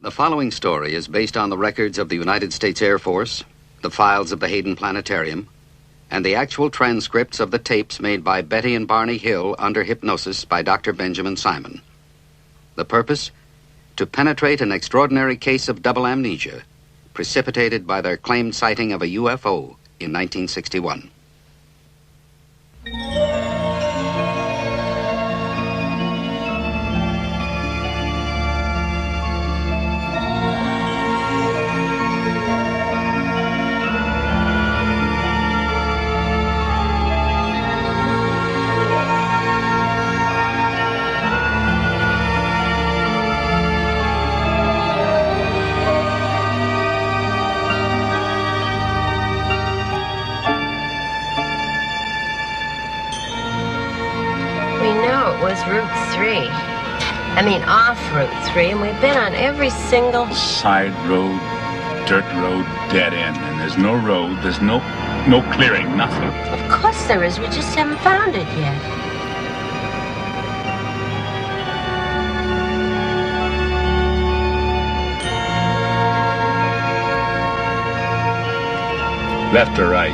The following story is based on the records of the United States Air Force, the files of the Hayden Planetarium, and the actual transcripts of the tapes made by Betty and Barney Hill under hypnosis by Dr. Benjamin Simon. The purpose? To penetrate an extraordinary case of double amnesia precipitated by their claimed sighting of a UFO in 1961. Route 3. I mean, off Route 3, and we've been on every single... Side road, dirt road, dead end, and there's no road, there's no clearing, nothing. Of course there is, we just haven't found it yet. Left or right?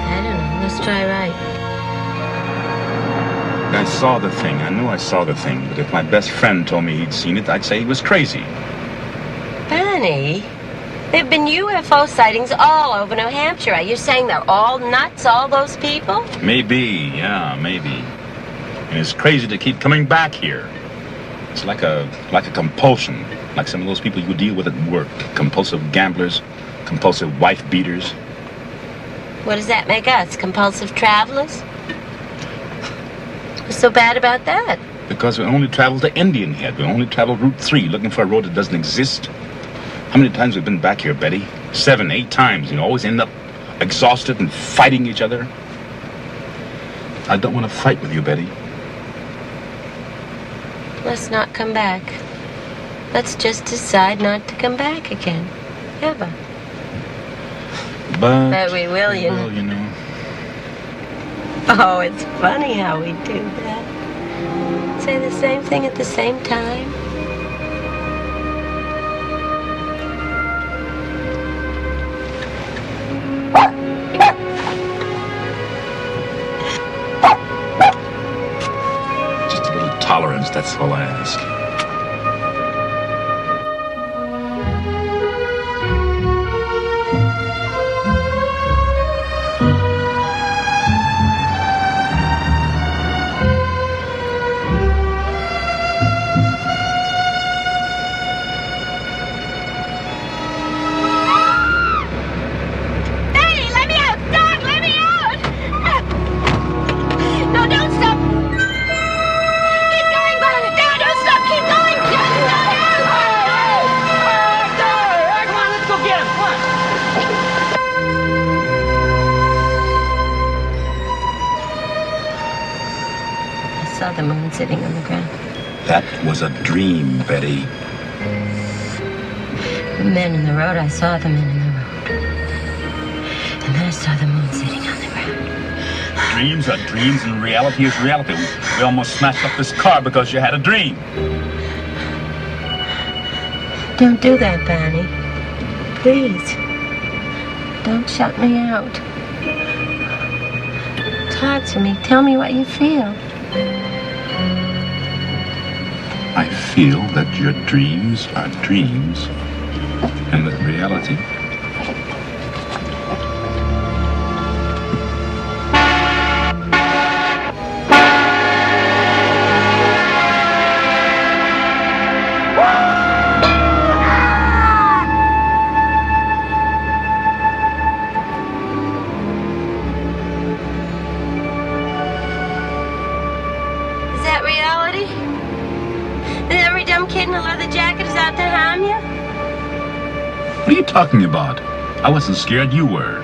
I don't know, let's try right. I saw the thing. I knew I saw the thing. But if my best friend told me he'd seen it, I'd say he was crazy. Benny, there have been UFO sightings all over New Hampshire. Are you saying they're all nuts, all those people? Maybe, yeah, maybe. And it's crazy to keep coming back here. It's like a compulsion. Like some of those people you deal with at work. Compulsive gamblers, compulsive wife beaters. What does that make us? Compulsive travelers? What's so bad about that? Because we only travel to Indian Head. We only travel Route 3, looking for a road that doesn't exist. How many times have we been back here, Betty? 7, 8 times. You always end up exhausted and fighting each other. I don't want to fight with you, Betty. Let's not come back. Let's just decide not to come back again. Ever. But we will, you know. Well, you know. Oh, it's funny how we do that. Say the same thing at the same time. Just a little tolerance, that's all I ask. The moon sitting on the ground. That was a dream, Betty. The men in the road, I saw the men in the road. And then I saw the moon sitting on the ground. Dreams are dreams and reality is reality. We almost smashed up this car because you had a dream. Don't do that, Barney. Please. Don't shut me out. Talk to me. Tell me what you feel. I feel that your dreams are dreams, and that reality Is that reality? And every dumb kid in a leather jacket is out to harm you? What are you talking about? I wasn't scared, you were.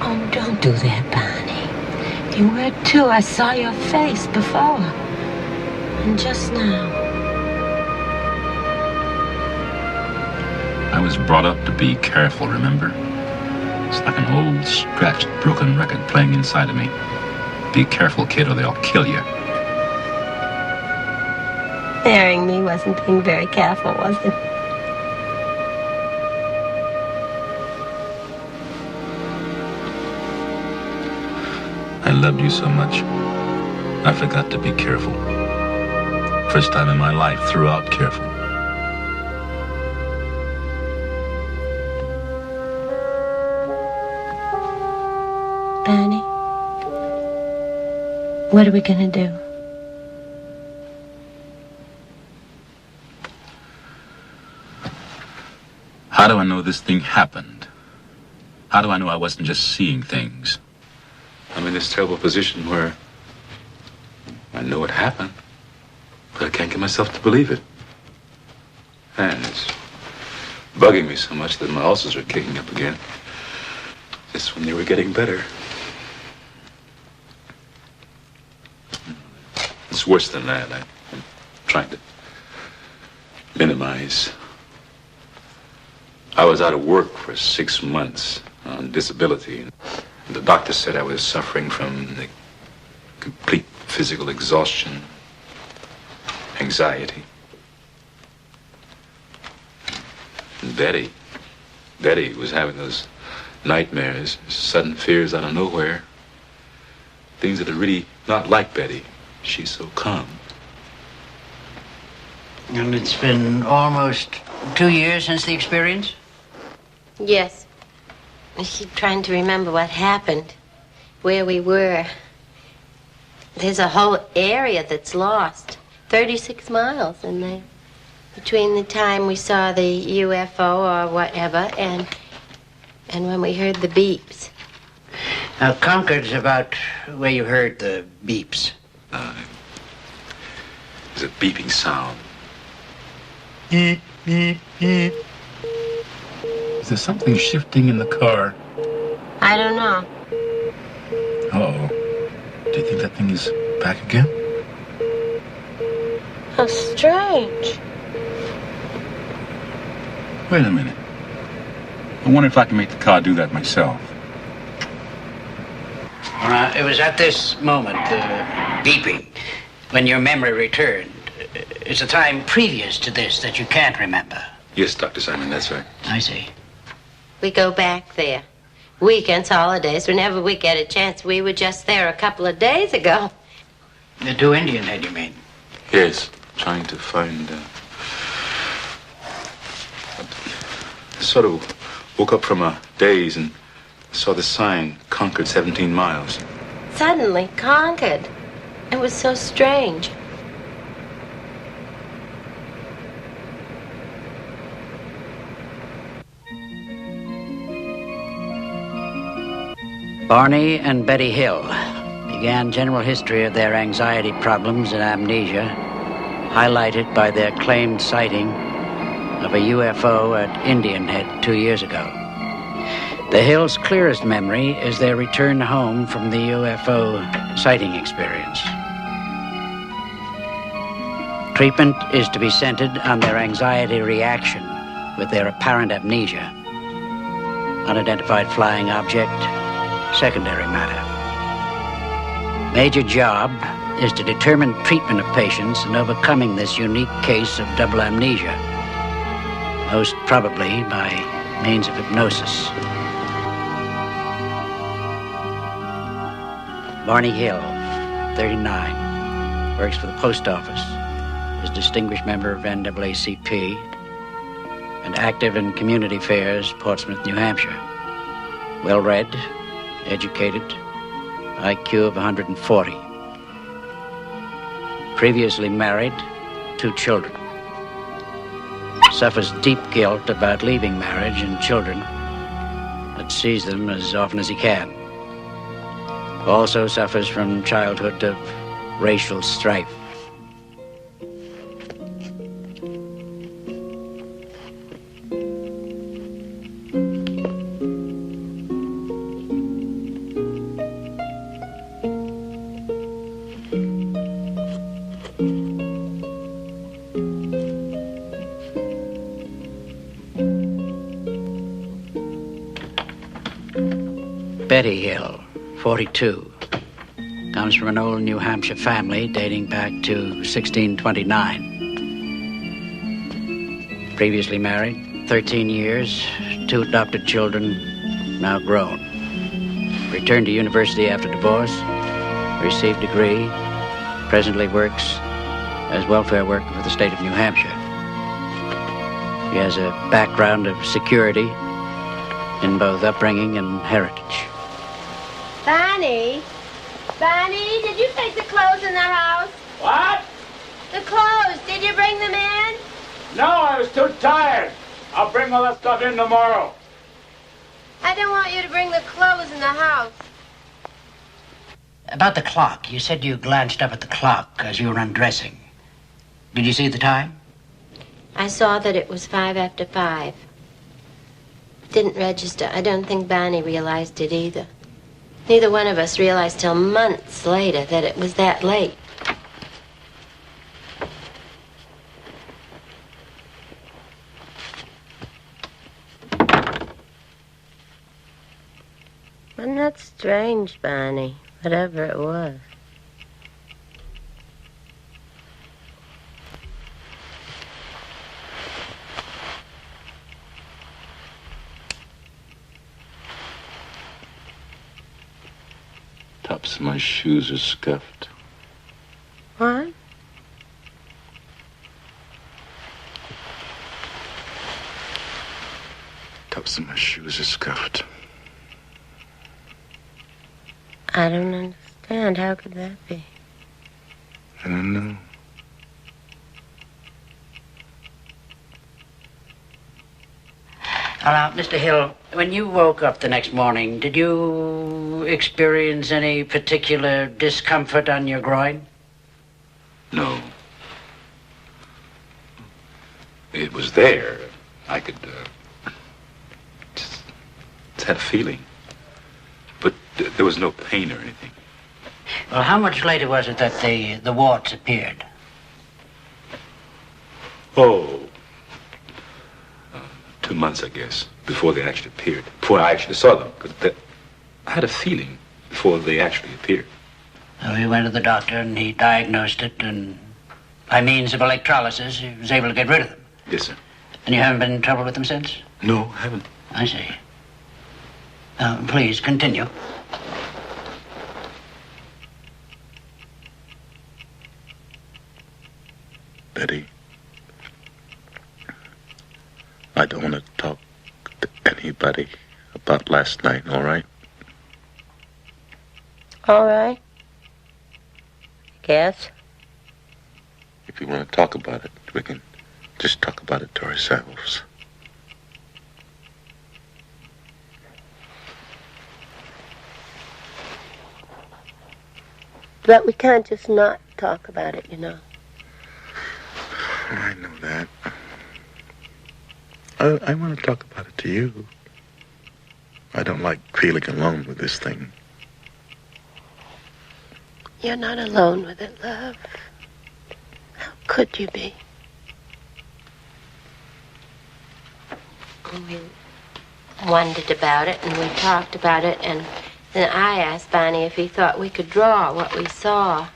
Oh, don't do that, Barney. You were too. I saw your face before. And just now. I was brought up to be careful, remember? It's like an old, scratched, broken record playing inside of me. Be careful, kid, or they'll kill you. Marrying me wasn't being very careful, was it? I loved you so much, I forgot to be careful. First time in my life, throughout careful. Barney, what are we gonna do? How do I know this thing happened? How do I know I wasn't just seeing things? I'm in this terrible position where I know it happened, but I can't get myself to believe it. And it's bugging me so much that my ulcers are kicking up again. Just when they were getting better. It's worse than that. I'm trying to minimize. I was out of work for 6 months on disability. The doctor said I was suffering from the complete physical exhaustion, anxiety. And Betty was having those nightmares, sudden fears out of nowhere. Things that are really not like Betty. She's so calm. And it's been almost 2 years since the experience? Yes. I keep trying to remember what happened, where we were. There's a whole area that's lost. 36 miles in there. Between the time we saw the UFO or whatever and when we heard the beeps. Now, Concord's about where you heard the beeps. There's a beeping sound. Beep, beep, beep. Is there something shifting in the car? I don't know. Uh-oh. Do you think that thing is back again? How strange. Wait a minute. I wonder if I can make the car do that myself. It was at this moment, beeping, when your memory returned. It's a time previous to this that you can't remember. Yes, Dr. Simon, that's right. I see. We go back there. Weekends, holidays, whenever we get a chance. We were just there a couple of days ago. The 2 Indian head, you mean? Yes, trying to find... I sort of woke up from a daze and saw the sign, Concord 17 miles. Suddenly, Concord. It was so strange. Barney and Betty Hill began general history of their anxiety problems and amnesia, highlighted by their claimed sighting of a UFO at Indian Head 2 years ago. The Hills' clearest memory is their return home from the UFO sighting experience. Treatment is to be centered on their anxiety reaction with their apparent amnesia. Unidentified flying object, secondary matter. Major job is to determine treatment of patients in overcoming this unique case of double amnesia, most probably by means of hypnosis. Barney Hill, 39, works for the post office, is distinguished member of NAACP, and active in community affairs, Portsmouth, New Hampshire. Well-read, educated, IQ of 140. Previously married, 2 children. Suffers deep guilt about leaving marriage and children, but sees them as often as he can. Also suffers from childhood of racial strife. Betty Hill, 42, comes from an old New Hampshire family dating back to 1629. Previously married, 13 years, 2 adopted children, now grown. Returned to university after divorce, received degree, presently works as welfare worker for the state of New Hampshire. He has a background of security in both upbringing and heritage. Bonnie? Bonnie, did you take the clothes in the house? What? The clothes, did you bring them in? No, I was too tired. I'll bring all that stuff in tomorrow. I don't want you to bring the clothes in the house. About the clock, you said you glanced up at the clock as you were undressing. Did you see the time? I saw that it was 5 after 5. Didn't register. I don't think Bonnie realized it either. Neither one of us realized till months later that it was that late. Wasn't that strange, Bonnie? Whatever it was. Tops of my shoes are scuffed. What? Tops of my shoes are scuffed. I don't understand. How could that be? I don't know. Now, Mr. Hill, when you woke up the next morning, did you experience any particular discomfort on your groin? No. It was there. I could, just had a feeling. But there was no pain or anything. Well, how much later was it that the warts appeared? Oh. 2 months, I guess, before they actually appeared. Before I actually saw them. Because I had a feeling before they actually appeared. So he went to the doctor and he diagnosed it, and by means of electrolysis, he was able to get rid of them. Yes, sir. And you haven't been in trouble with them since? No, I haven't. I see. Please, continue. Betty, I don't want to talk to anybody about last night, all right? All right. Guess. If you want to talk about it, we can just talk about it to ourselves. But we can't just not talk about it, you know. I know that. I want to talk about it to you. I don't like feeling alone with this thing. You're not alone with it, love. How could you be? We wondered about it, and we talked about it, and then I asked Bonnie if he thought we could draw what we saw.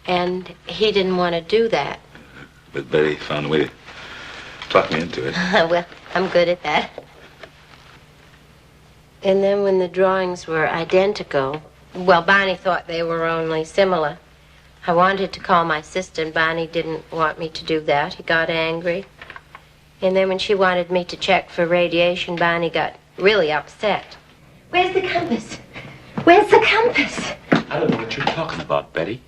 And he didn't want to do that. But Betty found a way to talk me into it. Well, I'm good at that. And then when the drawings were identical, well, Bonnie thought they were only similar. I wanted to call my sister, and Bonnie didn't want me to do that. He got angry. And then when she wanted me to check for radiation, Bonnie got really upset. Where's the compass? Where's the compass? I don't know what you're talking about, Betty.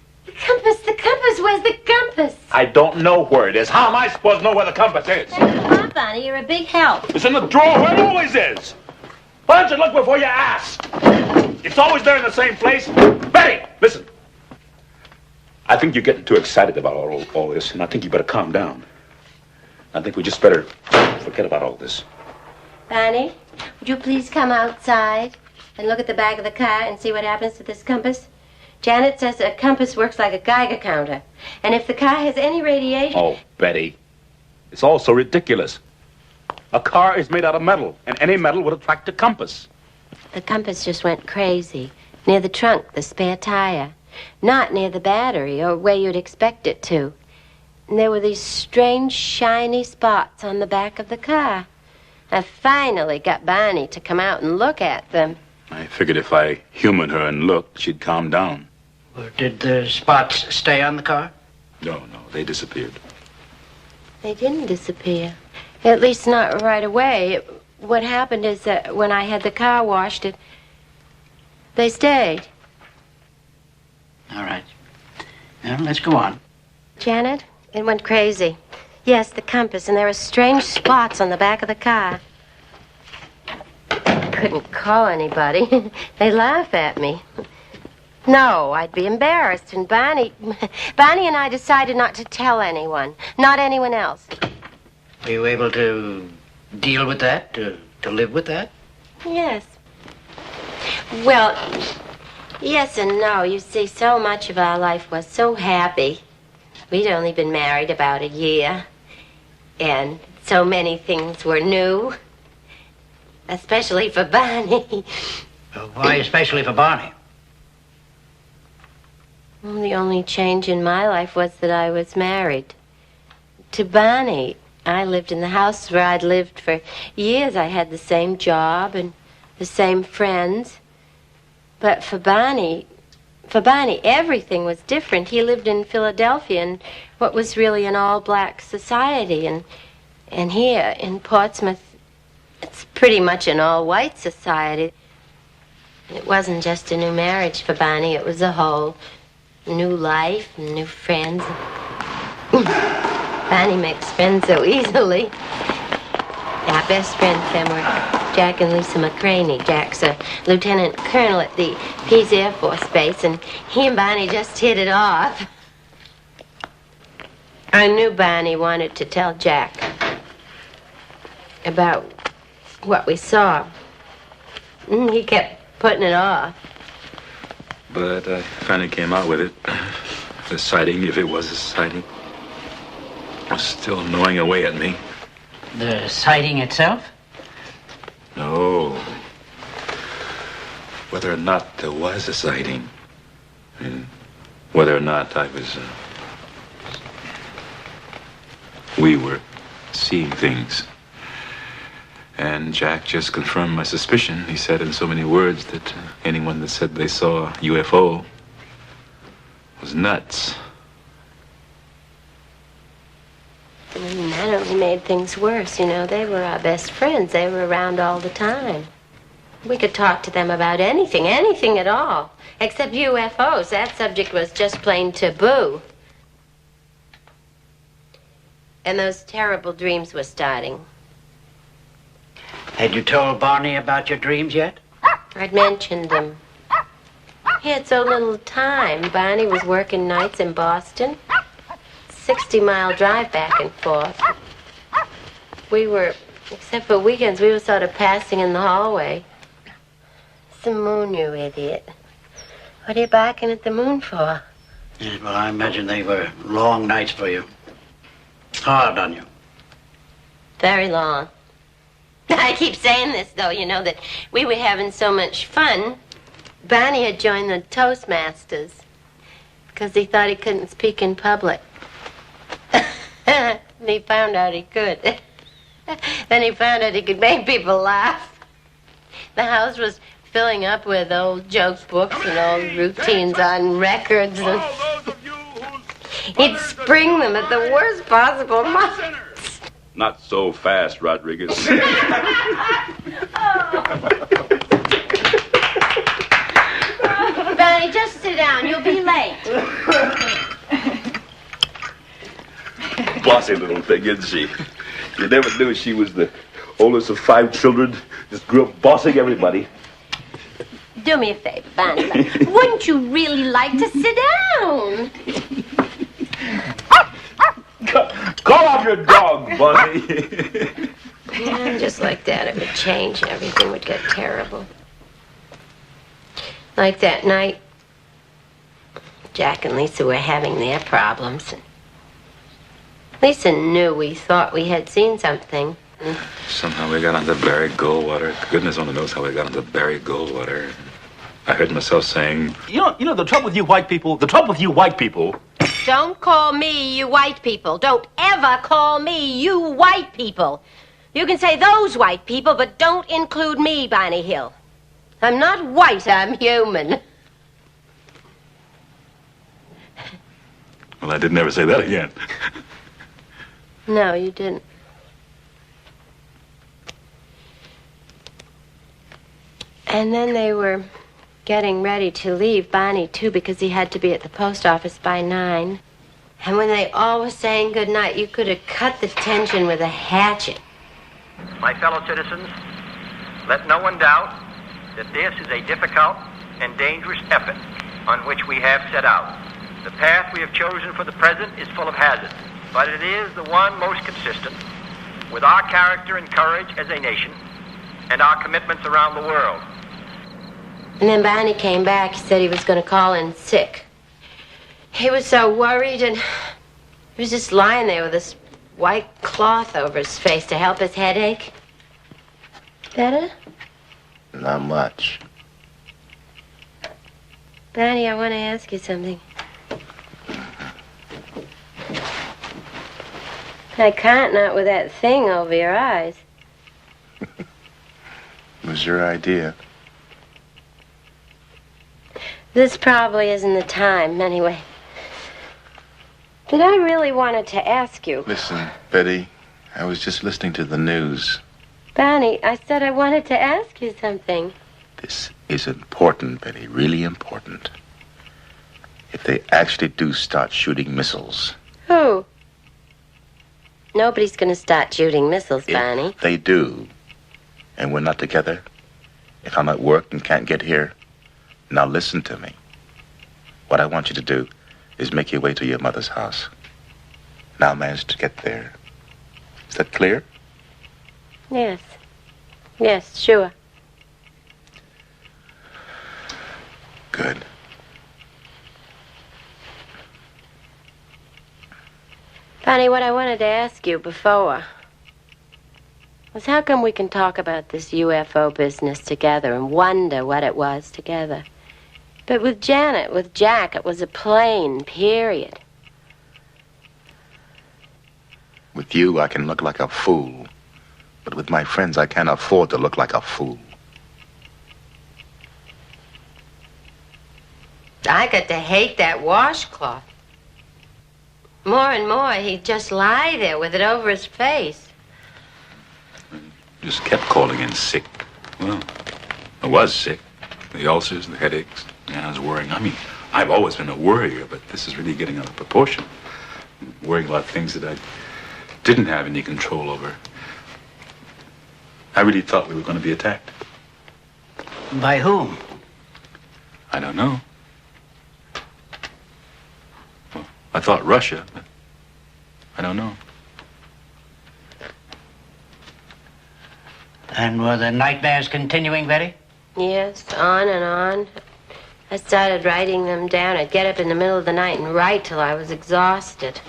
The compass, where's the compass? I don't know where it is. How am I supposed to know where the compass is? Come on, Bonnie, you're a big help. It's in the drawer where it always is. Why don't you look before you ask? It's always there in the same place. Betty, listen. I think you're getting too excited about all this, and I think you better calm down. I think we just better forget about all this. Bonnie, would you please come outside and look at the back of the car and see what happens to this compass? Janet says a compass works like a Geiger counter. And if the car has any radiation... Oh, Betty. It's all so ridiculous. A car is made out of metal, and any metal would attract a compass. The compass just went crazy. Near the trunk, the spare tire. Not near the battery, or where you'd expect it to. And there were these strange, shiny spots on the back of the car. I finally got Barney to come out and look at them. I figured if I humored her and looked, she'd calm down. Well, did the spots stay on the car? No, they disappeared. They didn't disappear. At least not right away. What happened is that when I had the car washed, they stayed. All right. Now, let's go on. Janet, it went crazy. Yes, the compass, and there are strange spots on the back of the car. I couldn't call anybody. They laugh at me. No, I'd be embarrassed, and Barney and I decided not to tell anyone, not anyone else. Were you able to deal with that, to live with that? Yes. Well, yes and no. You see, so much of our life was so happy. We'd only been married about a year, and so many things were new, especially for Barney. Why especially for Barney? Well, the only change in my life was that I was married to Barney. I lived in the house where I'd lived for years. I had the same job and the same friends. But for Barney, everything was different. He lived in Philadelphia in what was really an all-black society. And here in Portsmouth, it's pretty much an all-white society. It wasn't just a new marriage for Barney. It was a whole new life, new friends. Barney makes friends so easily. Our best friends then were Jack and Lisa McCraney. Jack's a lieutenant colonel at the Pease Air Force Base, and he and Barney just hit it off. I knew Barney wanted to tell Jack about what we saw. He kept putting it off. But I finally came out with it. The sighting, if it was a sighting, was still gnawing away at me. The sighting itself? No. Whether or not there was a sighting, and whether or not we were seeing things. And Jack just confirmed my suspicion. He said in so many words that anyone that said they saw a UFO was nuts. And that only made things worse, you know. They were our best friends. They were around all the time. We could talk to them about anything at all, except UFOs. That subject was just plain taboo. And those terrible dreams were starting. Had you told Barney about your dreams yet? I'd mentioned them. He had so little time. Barney was working nights in Boston. 60-mile drive back and forth. We were, except for weekends, we were sort of passing in the hallway. It's the moon, you idiot. What are you barking at the moon for? Yes, well, I imagine they were long nights for you. Hard on you. Very long. I keep saying this, though, you know, that we were having so much fun. Barney had joined the Toastmasters because he thought he couldn't speak in public. And he found out he could. Then he found out he could make people laugh. The house was filling up with old joke books and old routines on records. And he'd spring them at the worst possible moments. Not so fast, Rodriguez. Barney, just sit down. You'll be late. Bossy little thing, isn't she? You never knew she was the oldest of 5 children. Just grew up bossing everybody. Do me a favor, Barney. Wouldn't you really like to sit down? Call out your dog, Bonnie. Yeah, just like that, it would change. Everything would get terrible. Like that night, Jack and Lisa were having their problems. Lisa knew we thought we had seen something. Somehow we got onto buried Goldwater. Goodness only knows how we got onto buried Goldwater. I heard myself saying, You know, the trouble with you white people Don't call me you white people. Don't ever call me you white people. You can say those white people, but don't include me, Barney Hill. I'm not white, I'm human. Well, I didn't ever say that again. No, you didn't. And then they were getting ready to leave, Barney, too, because he had to be at the post office by 9. And when they all were saying goodnight, you could have cut the tension with a hatchet. My fellow citizens, let no one doubt that this is a difficult and dangerous effort on which we have set out. The path we have chosen for the present is full of hazard, but it is the one most consistent with our character and courage as a nation and our commitments around the world. And then Barney came back. He said he was going to call in sick. He was so worried, and he was just lying there with this white cloth over his face to help his headache. Better? Not much. Barney, I want to ask you something. I can't, not with that thing over your eyes. It was your idea. This probably isn't the time, anyway. But I really wanted to ask you. Listen, Betty, I was just listening to the news. Barney, I said I wanted to ask you something. This is important, Betty, really important. If they actually do start shooting missiles. Who? Nobody's going to start shooting missiles, Barney. If they do, and we're not together, if I'm at work and can't get here, now listen to me. What I want you to do is make your way to your mother's house. Now manage to get there. Is that clear? Yes. Yes, sure. Good. Barney, what I wanted to ask you before was how come we can talk about this UFO business together and wonder what it was together? But with Janet, with Jack, it was a plane, period. With you, I can look like a fool. But with my friends, I can't afford to look like a fool. I got to hate that washcloth. More and more, he'd just lie there with it over his face. Just kept calling in sick. Well, I was sick. The ulcers, the headaches. Yeah, I was worrying. I mean, I've always been a worrier, but this is really getting out of proportion. Worrying about things that I didn't have any control over. I really thought we were going to be attacked. By whom? I don't know. Well, I thought Russia, but I don't know. And were the nightmares continuing, Betty? Yes, on and on. I started writing them down. I'd get up in the middle of the night and write till I was exhausted.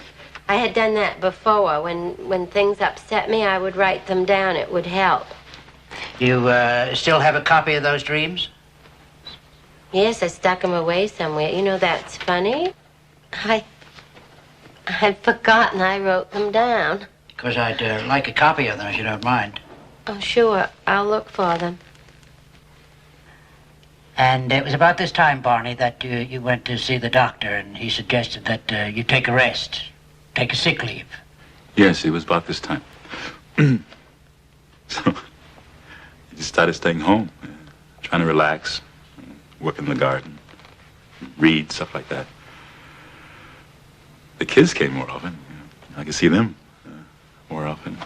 I had done that before. When things upset me, I would write them down. It would help. You still have a copy of those dreams? Yes, I stuck them away somewhere. You know, that's funny. I'd forgotten I wrote them down. Because I'd like a copy of them, if you don't mind. Oh, sure. I'll look for them. And it was about this time, Barney, that you went to see the doctor, and he suggested that you take a rest, take a sick leave. Yes, it was about this time. So, I just started staying home, trying to relax, work in the garden, read, stuff like that. The kids came more often. I could see them more often.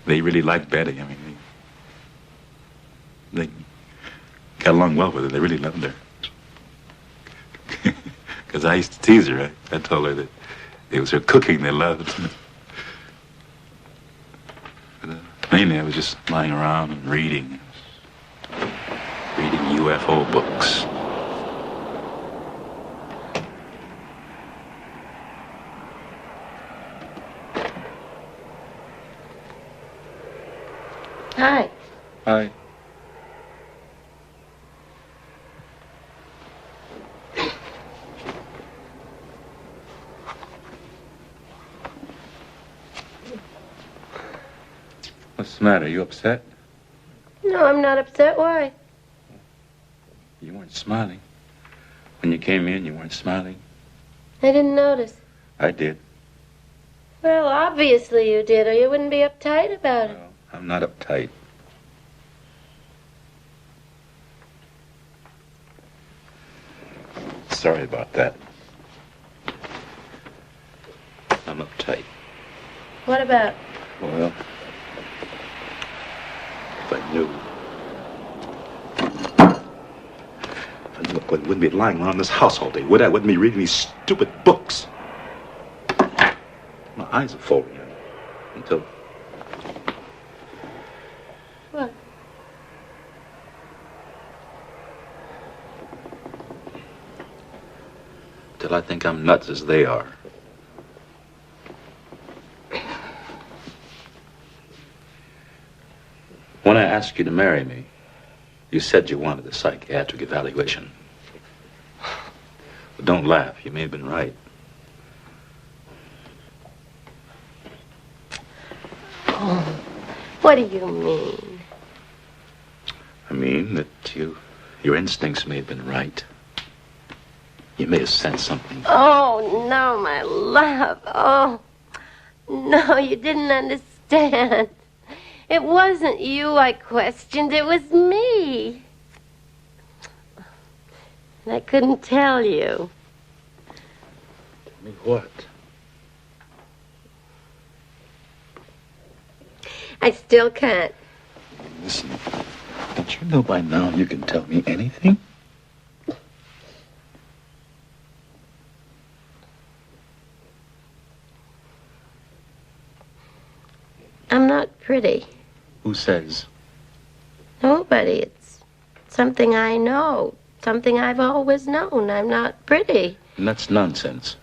They really liked Betty. I mean, they got along well with her. They really loved her. Because I used to tease her. I told her that it was her cooking they loved. But, mainly I was just lying around and reading UFO books. Hi. Hi. What's the matter? You upset? No, I'm not upset. Why? You weren't smiling. When you came in, you weren't smiling. I didn't notice. I did. Well, obviously you did, or you wouldn't be uptight about it. Well, I'm not uptight. Sorry about that. I'm uptight. What about? Well, if I knew I wouldn't be lying around this house all day, would I? Wouldn't be reading these stupid books. My eyes are folding in until... What? Till I think I'm nuts as they are. When I asked you to marry me, you said you wanted a psychiatric evaluation. But don't laugh, you may have been right. Oh, what do you mean? I mean that your instincts may have been right. You may have sensed something. Oh, no, my love. Oh, no, you didn't understand. It wasn't you I questioned, it was me. And I couldn't tell you. Tell me what? I still can't. Listen, don't you know by now you can tell me anything? I'm not pretty. Who says? Nobody. It's something I know. Something I've always known. I'm not pretty. And that's nonsense.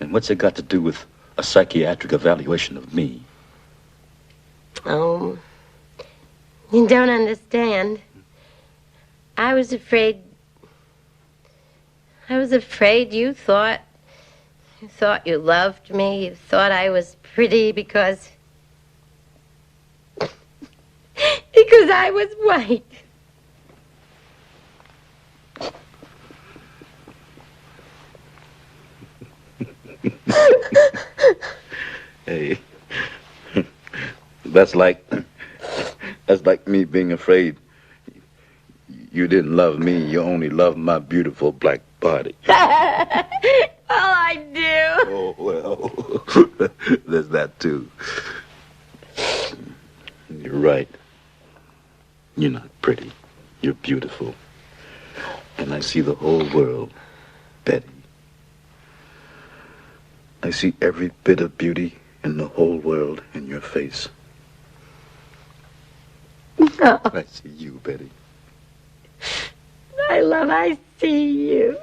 And what's it got to do with a psychiatric evaluation of me? Oh, you don't understand. I was afraid you thought you loved me. You thought I was pretty because I was white. Hey, that's like me being afraid you didn't love me. You only loved my beautiful black body. Well, I do. Oh, well, there's that too. You're right. You're not pretty. You're beautiful. And I see the whole world, Betty. I see every bit of beauty in the whole world in your face. No. I see you, Betty. I see you.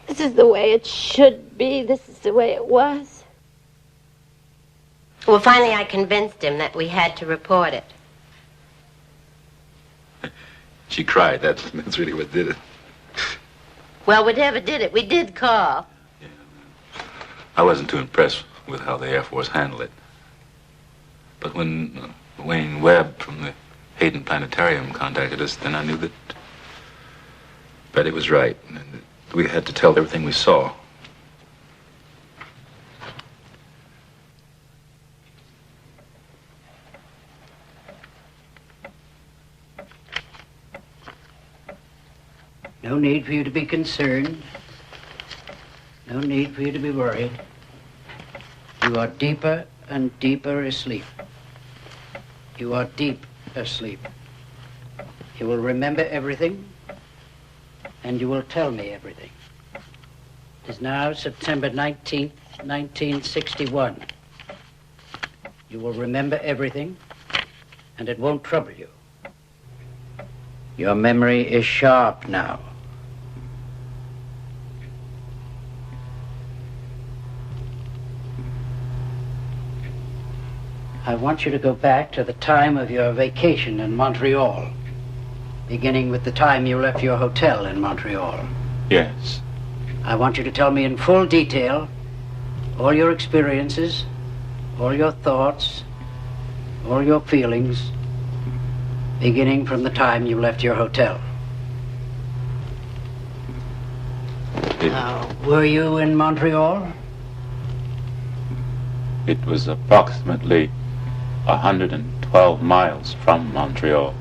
This is the way it should be. This is the way it was. Well, finally I convinced him that we had to report it. She cried. That's really what did it. Well, whatever did it, we did call. Yeah. I wasn't too impressed with how the Air Force handled it. But when Wayne Webb from the Hayden Planetarium contacted us, then I knew that Betty was right. And that we had to tell everything we saw. No need for you to be concerned. No need for you to be worried. You are deeper and deeper asleep. You are deep asleep. You will remember everything, and you will tell me everything. It is now September 19th, 1961. You will remember everything, and it won't trouble you. Your memory is sharp now. I want you to go back to the time of your vacation in Montreal, beginning with the time you left your hotel in Montreal. Yes. I want you to tell me in full detail all your experiences, all your thoughts, all your feelings, beginning from the time you left your hotel. Now, were you in Montreal? It was approximately 112 miles from Montreal.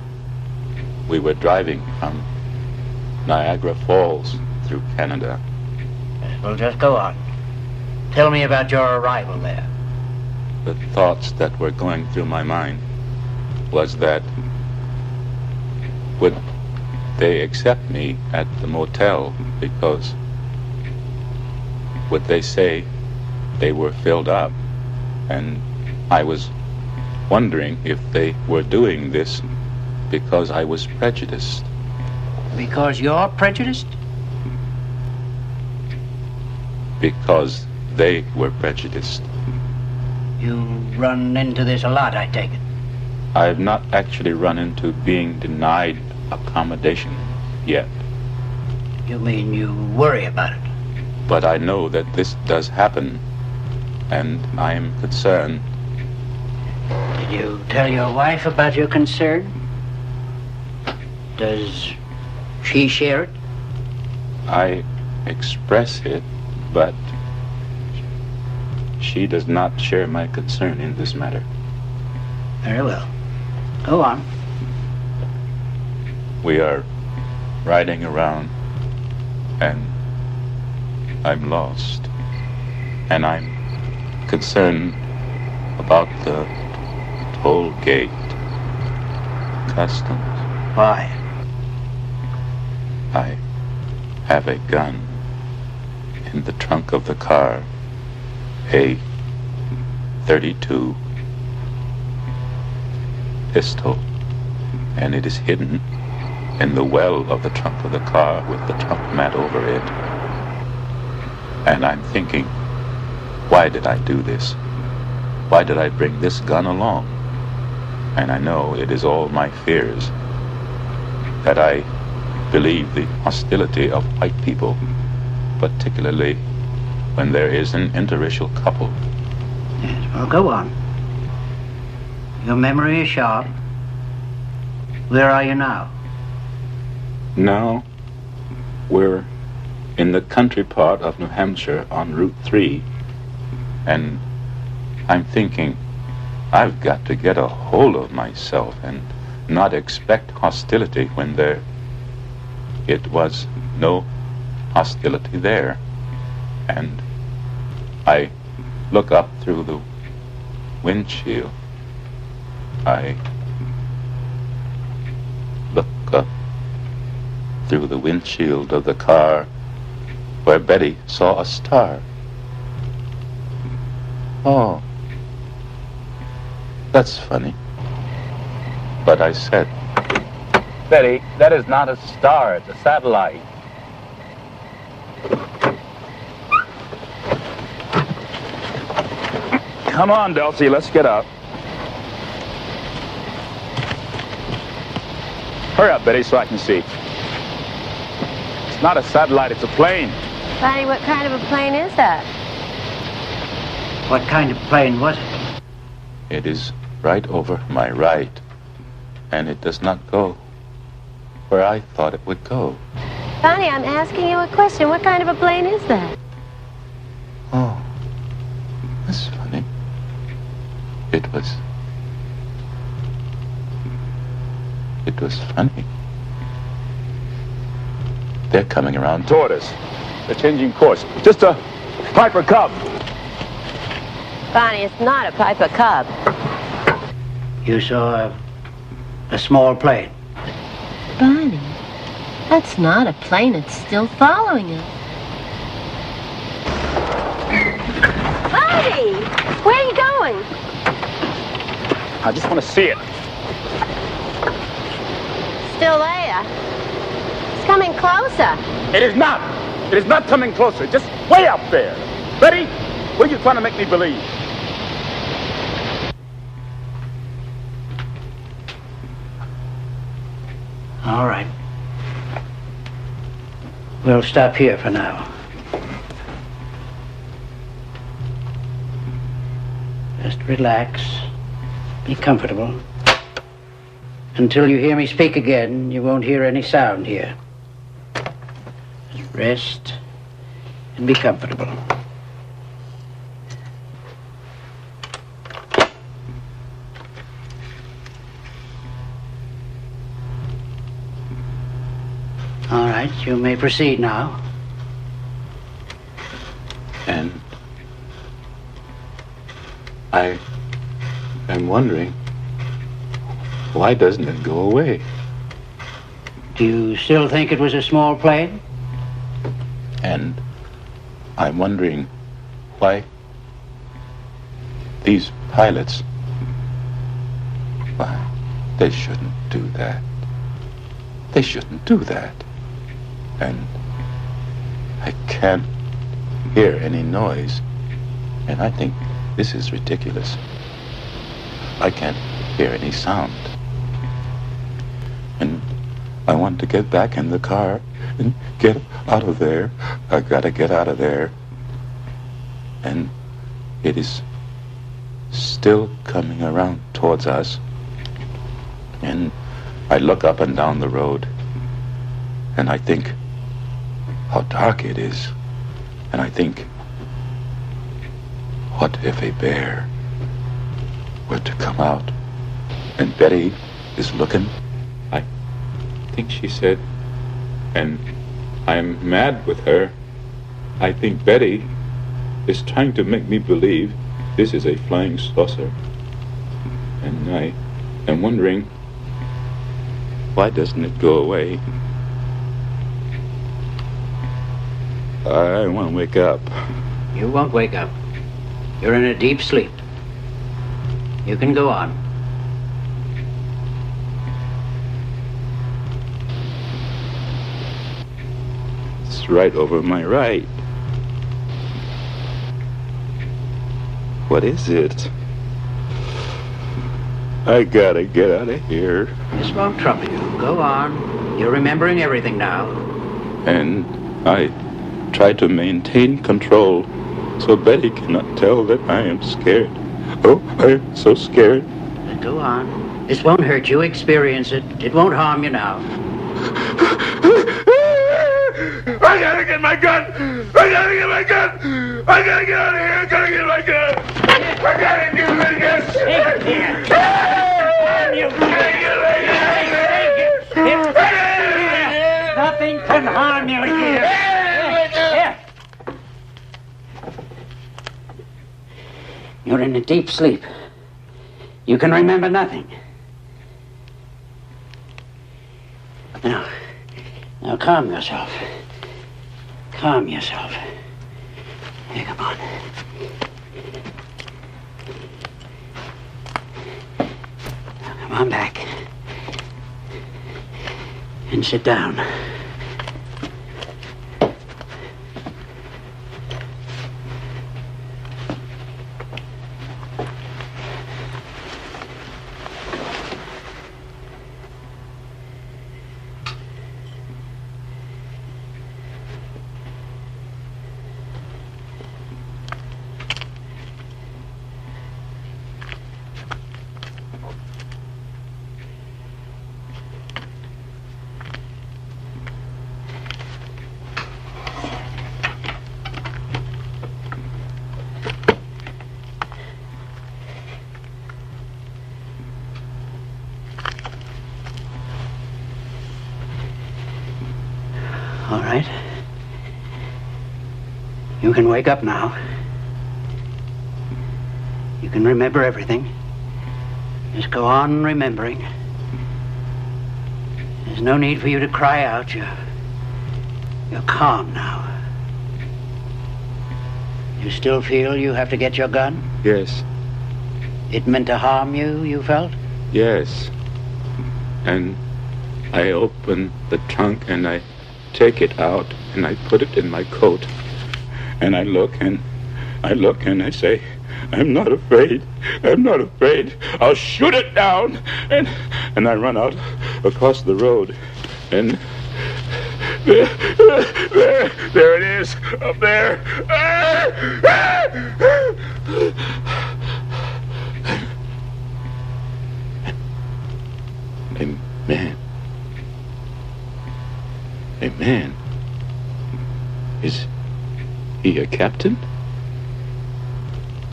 We were driving from Niagara Falls through Canada. Well, just go on. Tell me about your arrival there. The thoughts that were going through my mind was that would they accept me at the motel, because would they say they were filled up? And I was wondering if they were doing this because I was prejudiced. Because you're prejudiced? Because they were prejudiced. You run into this a lot, I take it. I have not actually run into being denied accommodation yet. You mean you worry about it? But I know that this does happen, and I am concerned. Did you tell your wife about your concern? Does she share it? I express it, but she does not share my concern in this matter. Very well. Go on. We are riding around, and I'm lost. And I'm concerned about the toll gate, customs. Why? I have a gun in the trunk of the car, a .32 pistol, and it is hidden in the well of the trunk of the car with the trunk mat over it. And I'm thinking, why did I do this? Why did I bring this gun along? And I know it is all my fears, that I believe the hostility of white people, particularly when there is an interracial couple. Yes, well, go on. Your memory is sharp. Where are you now? Now, we're in the country part of New Hampshire on Route 3, and I'm thinking, I've got to get a hold of myself and not expect hostility when it was no hostility there. And I look up through the windshield. I look up through the windshield of the car where Betty saw a star. Oh, that's funny. But I said, Betty, that is not a star, it's a satellite. Come on, Dulcie, let's get up. Hurry up, Betty, so I can see. It's not a satellite, it's a plane. Bonnie, what kind of a plane is that? What kind of plane was it? It is right over my right, and it does not go where I thought it would go. Bonnie, I'm asking you a question. What kind of a plane is that? Oh, that's funny. It was funny. They're coming around toward us. They're changing course. Just a Piper Cub. Bonnie, it's not a Piper Cub. You saw a small plane. Bonnie, that's not a plane. It's still following us. Bonnie, where are you going? I just want to see it. Still there. It's coming closer. It is not. It is not coming closer. Just way up there. Betty, what are you trying to make me believe? All right. We'll stop here for now. Just relax. Be comfortable. Until you hear me speak again, you won't hear any sound here. Just rest and be comfortable. All right, you may proceed now. And I am wondering, why doesn't it go away? Do you still think it was a small plane? And I'm wondering why these pilots, why, they shouldn't do that. They shouldn't do that. And I can't hear any noise. And I think this is ridiculous. I can't hear any sound. And I want to get back in the car and get out of there. I gotta get out of there. And it is still coming around towards us. And I look up and down the road, and I think how dark it is. And I think, what if a bear were to come out? And Betty is looking. I think she said, and I'm mad with her. I think Betty is trying to make me believe this is a flying saucer. And I am wondering, why doesn't it go away? I want to wake up. You won't wake up. You're in a deep sleep. You can go on. It's right over my right. What is it? I gotta get out of here. This won't trouble you. Go on. You're remembering everything now. And I try to maintain control so Betty cannot tell that I am scared. Oh, I am so scared. Go on. This won't hurt you. Experience it. It won't harm you now. I gotta get my gun! I gotta get my gun! I gotta get out of here! I gotta get my gun! I gotta get my gun! Take it. Nothing can harm you here. You're in a deep sleep. You can remember nothing. Now calm yourself. Calm yourself. Here, come on. Now come on back. And sit down. All right. You can wake up now. You can remember everything. Just go on remembering. There's no need for you to cry out. You're calm now. You still feel you have to get your gun? Yes. It meant to harm you, you felt? Yes. And I open the trunk and I take it out and I put it in my coat. And I look and I say, I'm not afraid. I'm not afraid. I'll shoot it down. And I run out across the road. And there it is, up there. A man. Is he a captain?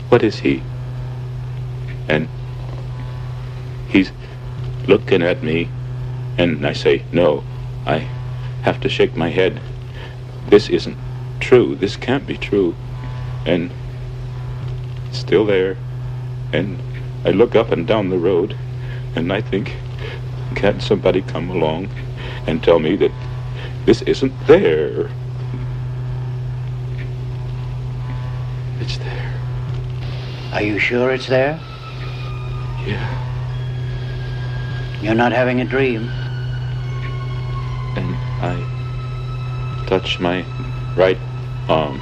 What is he? And he's looking at me, and I say, no, I have to shake my head. This isn't true. This can't be true. And it's still there. And I look up and down the road, and I think, can't somebody come along and tell me that this isn't there? It's there. Are you sure it's there? Yeah. You're not having a dream? And I touch my right arm.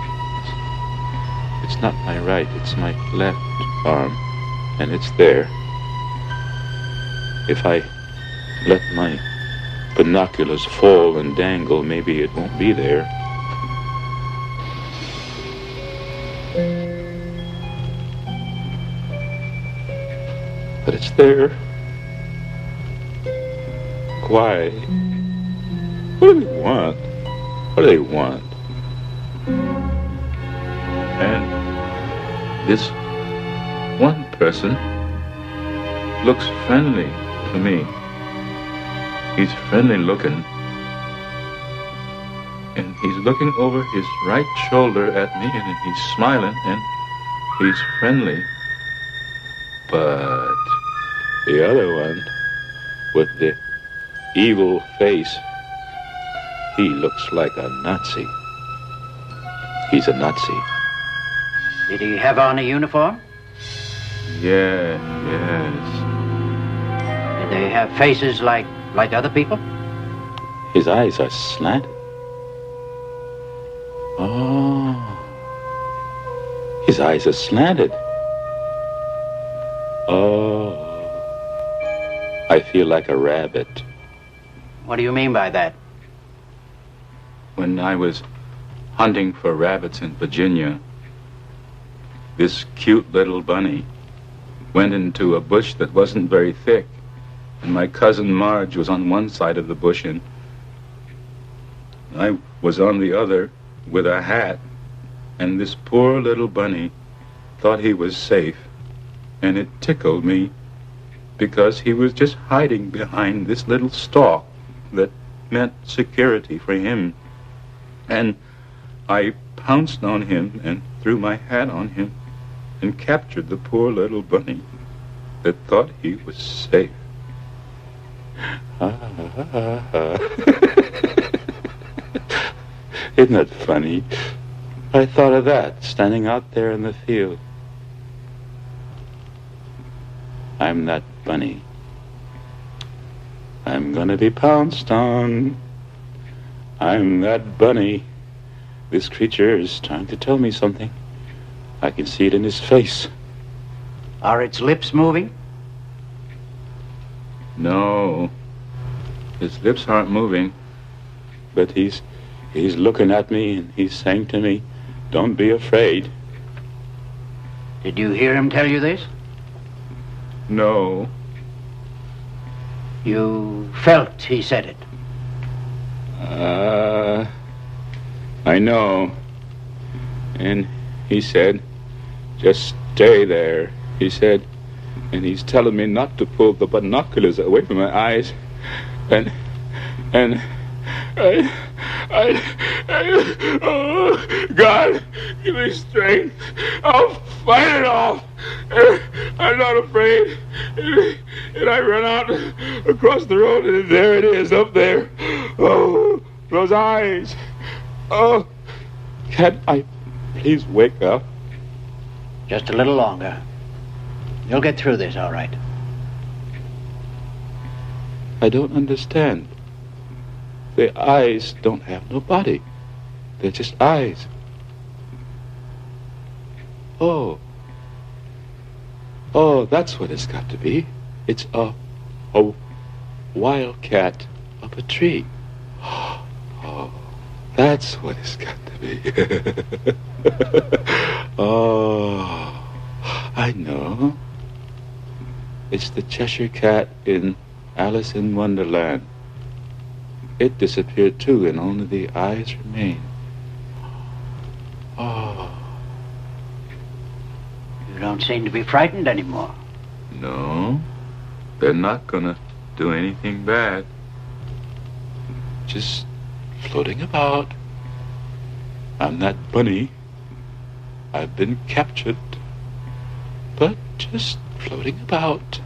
It's not my right, it's my left arm. And it's there. If I let my binoculars fall and dangle, maybe it won't be there. But it's there. Why? What do they want? What do they want? And this one person looks friendly to me. He's friendly looking. And he's looking over his right shoulder at me, and he's smiling, and he's friendly. But the other one, with the evil face, he looks like a Nazi. He's a Nazi. Did he have on a uniform? Yes. Did they have faces like other people? His eyes are slanted. Oh. His eyes are slanted. Oh. I feel like a rabbit. What do you mean by that? When I was hunting for rabbits in Virginia, this cute little bunny went into a bush that wasn't very thick, and my cousin Marge was on one side of the bush, and I was on the other with a hat, and this poor little bunny thought he was safe, and it tickled me because he was just hiding behind this little stalk that meant security for him. And I pounced on him and threw my hat on him and captured the poor little bunny that thought he was safe. Isn't that funny? I thought of that standing out there in the field. I'm that bunny. I'm gonna be pounced on. I'm that bunny. This creature is trying to tell me something. I can see it in his face. Are its lips moving? No. His lips aren't moving. But he's looking at me and he's saying to me, don't be afraid. Did you hear him tell you this? No. You felt he said it? I know. And he said, just stay there, he said. And he's telling me not to pull the binoculars away from my eyes. And oh, God, give me strength. I'll fight it off. I'm not afraid. And I run out across the road, and there it is, up there. Oh, those eyes. Oh, can I please wake up? Just a little longer. You'll get through this, all right. I don't understand. The eyes don't have no body. They're just eyes. Oh, that's what it's got to be. It's a wildcat up a tree. That's what it's got to be. Oh, I know. It's the Cheshire Cat in Alice in Wonderland. It disappeared too, and only the eyes remain. Oh. You don't seem to be frightened anymore. No, they're not gonna do anything bad. Just floating about. I'm that bunny. I've been captured, but just floating about.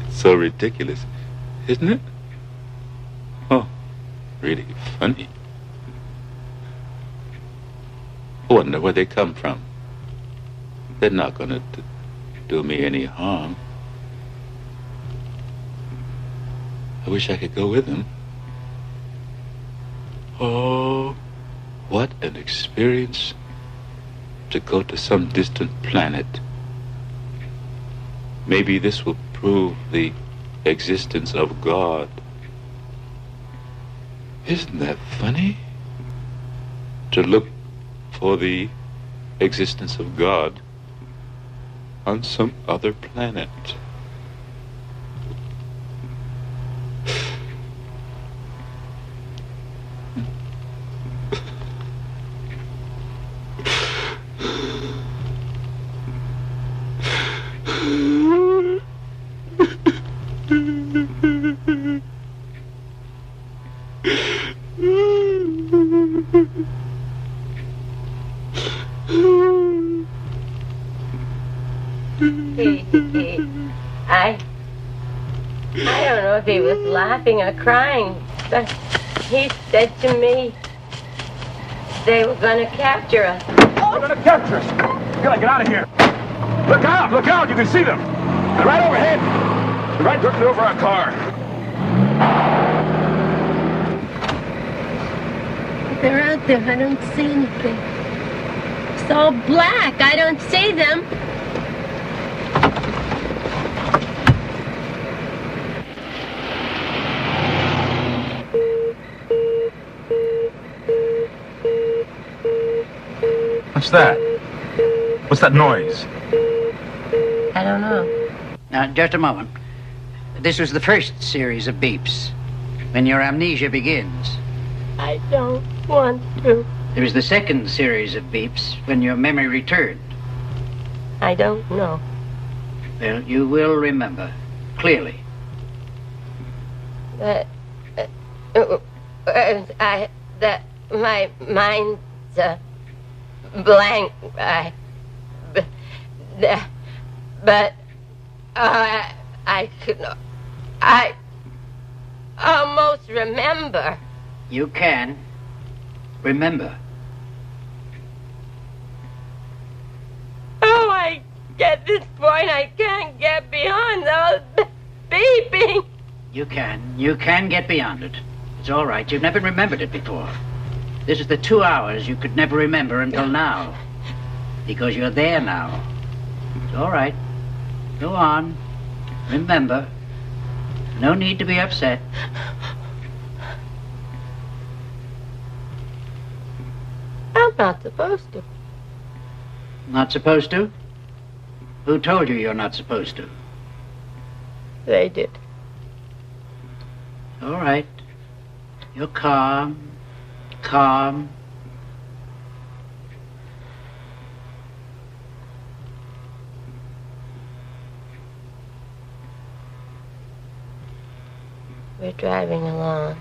It's so ridiculous, isn't it? Oh, really funny. I wonder where they come from. They're not gonna do me any harm. I wish I could go with them. Oh, what an experience to go to some distant planet. Maybe this will prove the existence of God. Isn't that funny? To look for the existence of God on some other planet. I don't know if he was laughing or crying, but he said to me they were going to capture us. They're going to capture us. We gotta get out of here. Look out, you can see them. They're right overhead. They're right directly over our car. They're out there. I don't see anything. It's all black. I don't see them. What's that? What's that noise? I don't know. Now, just a moment. This was the first series of beeps, when your amnesia begins. I don't want to. There was the second series of beeps, when your memory returned. I don't know. Well, you will remember, clearly. My mind's blank. I almost remember. You can remember. Oh, I get this point. I can't get beyond those beeping. You can get beyond it. It's all right. You've never remembered it before. This is the 2 hours you could never remember until now. Because you're there now. It's all right. Go on. Remember. No need to be upset. I'm not supposed to. Not supposed to? Who told you you're not supposed to? They did. All right. You're calm. Calm. We're driving along.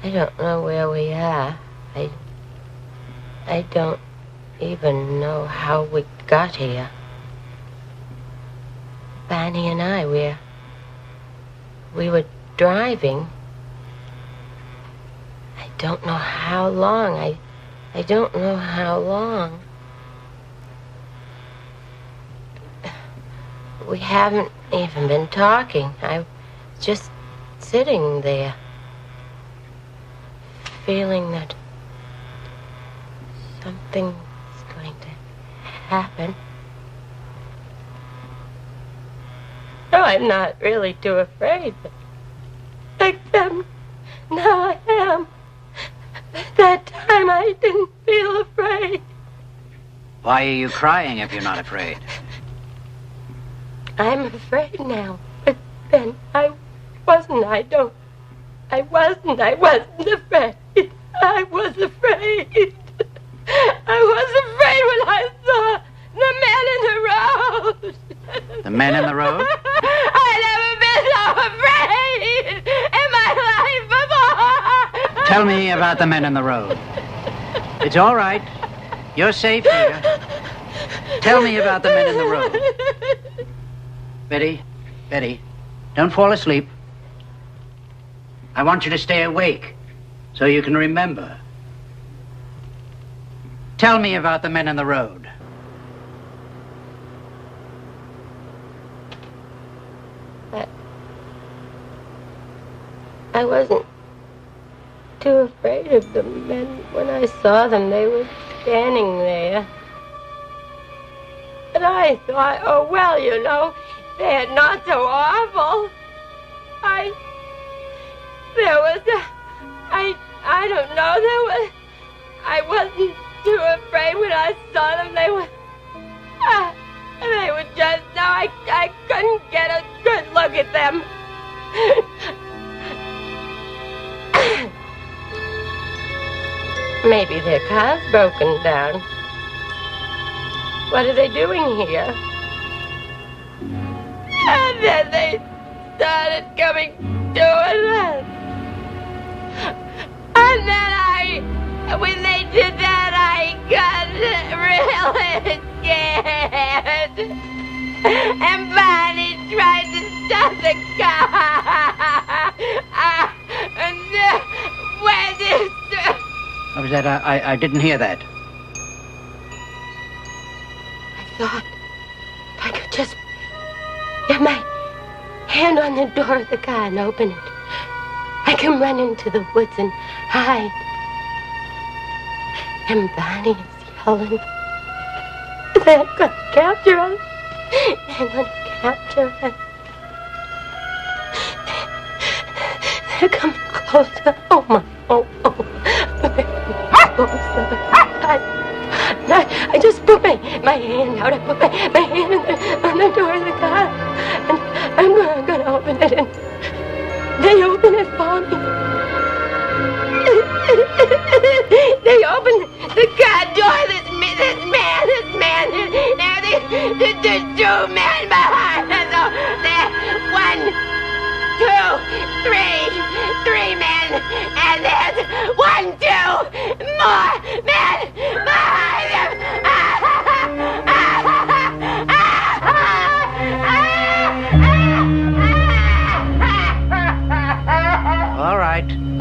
I don't know where we are. I don't even know how we got here. Barney and I, we were driving. I don't know how long. I don't know how long. We haven't even been talking. I was just sitting there, feeling that something's going to happen. Now I'm not really too afraid. Except now I am. At that time I didn't feel afraid. Why are you crying if you're not afraid? I'm afraid now. But then I wasn't. I wasn't afraid. I was afraid. I was afraid when I saw the men in the road. The men in the road? I've never been so afraid in my life before. Tell me about the men in the road. It's all right. You're safe here. Tell me about the men in the road. Betty, don't fall asleep. I want you to stay awake so you can remember. Tell me about the men in the road. I wasn't too afraid of the men when I saw them. They were standing there. And I thought, oh, well, you know, they're not so awful. I don't know, I wasn't too afraid when I saw them. They were just, no, I couldn't get a good look at them. Maybe their car's broken down. What are they doing here? And then they started coming toward us. And then when they did that, I got really scared. And Bonnie tried to stop the car. And when this... What was that? I didn't hear that. I thought if I could just get my hand on the door of the car and open it, I can run into the woods and hide. And Bonnie is yelling. They're going to capture us. They're going to capture us. They're coming closer. Oh, my. Oh. I just put my hand out. I put my hand on the door of the car. And I'm going to open it. And they open it for me. They open the car door. This man. Now there's two men behind us. So there, 1, 2, 3 men. And there's 1, 2 more men behind them.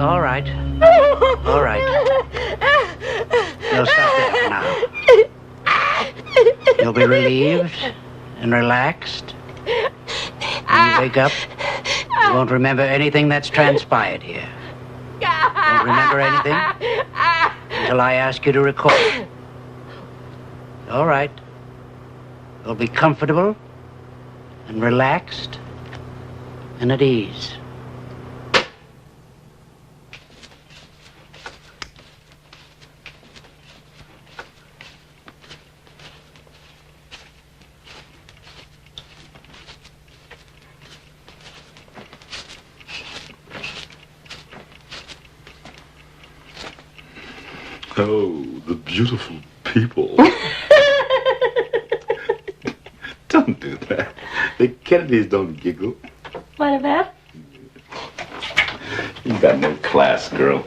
All right. You'll stop there for now. You'll be relieved and relaxed. When you wake up, you won't remember anything that's transpired here. You won't remember anything until I ask you to recall. All right. You'll be comfortable and relaxed and at ease. Oh, the beautiful people. Don't do that. The Kennedys don't giggle. What about? You got no class, girl.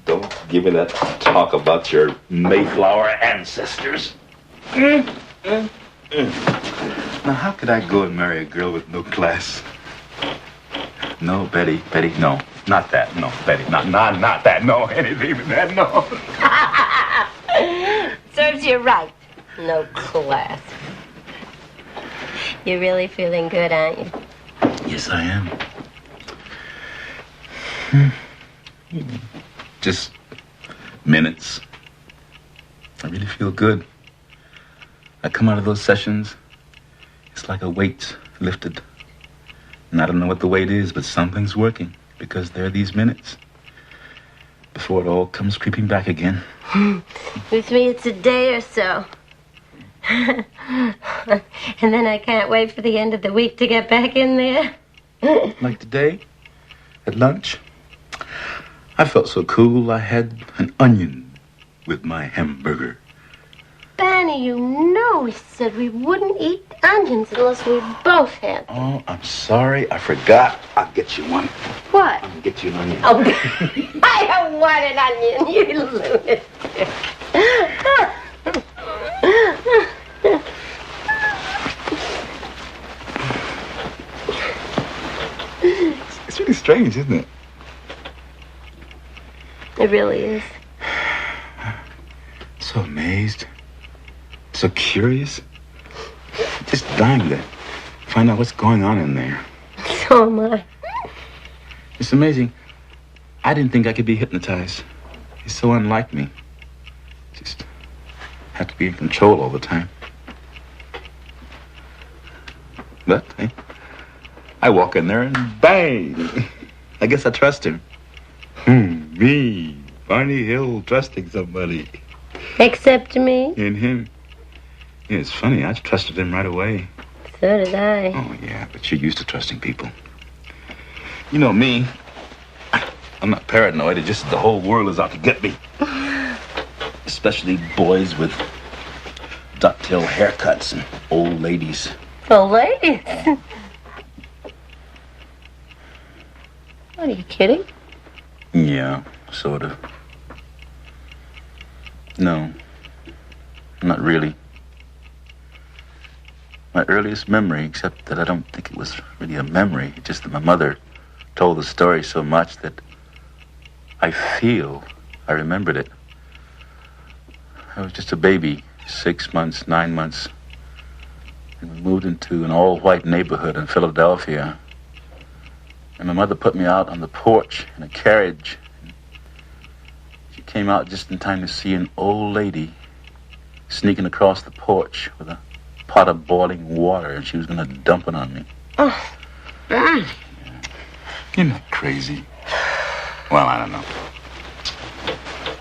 Don't give me that talk about your Mayflower ancestors. Now, how could I go and marry a girl with no class? No, Betty, no. Not that, no, Betty, not that, no, anything but that, no. Serves you right. No class. You're really feeling good, aren't you? Yes, I am. Just minutes. I really feel good. I come out of those sessions, it's like a weight lifted. And I don't know what the weight is, but something's working, because there are these minutes before it all comes creeping back again. With me, it's a day or so. And then I can't wait for the end of the week to get back in there. Like today, at lunch, I felt so cool I had an onion with my hamburger. Barney, you know we said we wouldn't eat onions unless we both had them. Oh, I'm sorry. I forgot. I'll get you one. What? I'll get you an onion. Oh, I don't want an onion, you lunatic. It's really strange, isn't it? It really is. So amazed. So curious. Just dying to find out what's going on in there. So am I. It's amazing. I didn't think I could be hypnotized. It's so unlike me. Just have to be in control all the time. But hey, I walk in there and bang! I guess I trust him. Me, Barney Hill, trusting somebody. Except me? In him. Yeah, it's funny. I trusted him right away. So did I. Oh, yeah, but you're used to trusting people. You know me. I'm not paranoid. It's just the whole world is out to get me. Especially boys with ducktail haircuts and old ladies. Old ladies? What, are you kidding? Yeah, sort of. No, not really. My earliest memory, except that I don't think it was really a memory, just that my mother told the story so much that I feel I remembered it. I was just a baby, 6 months, 9 months, and we moved into an all-white neighborhood in Philadelphia. And my mother put me out on the porch in a carriage. She came out just in time to see an old lady sneaking across the porch with a pot of boiling water, and she was going to dump it on me. Oh. Yeah. You're not crazy. Well, I don't know.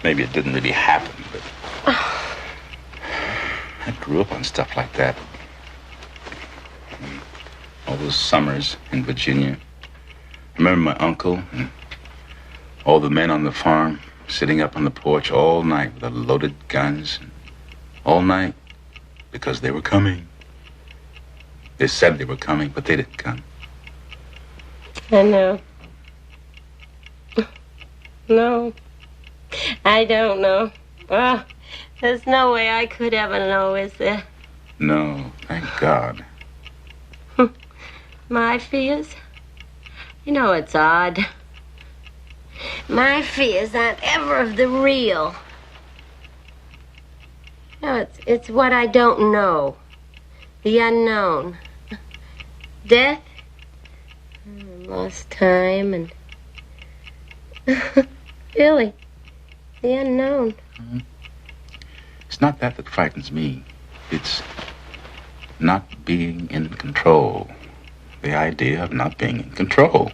Maybe it didn't really happen, but I grew up on stuff like that. All those summers in Virginia. I remember my uncle and all the men on the farm sitting up on the porch all night with their loaded guns. All night because they were coming. They said they were coming, but they didn't come. I know. No. I don't know. Well, there's no way I could ever know, is there? No, thank God. My fears? You know, it's odd. My fears aren't ever of the real. No, it's what I don't know. The unknown. Death. Lost time and... Really. The unknown. It's not that frightens me. It's not being in control. The idea of not being in control.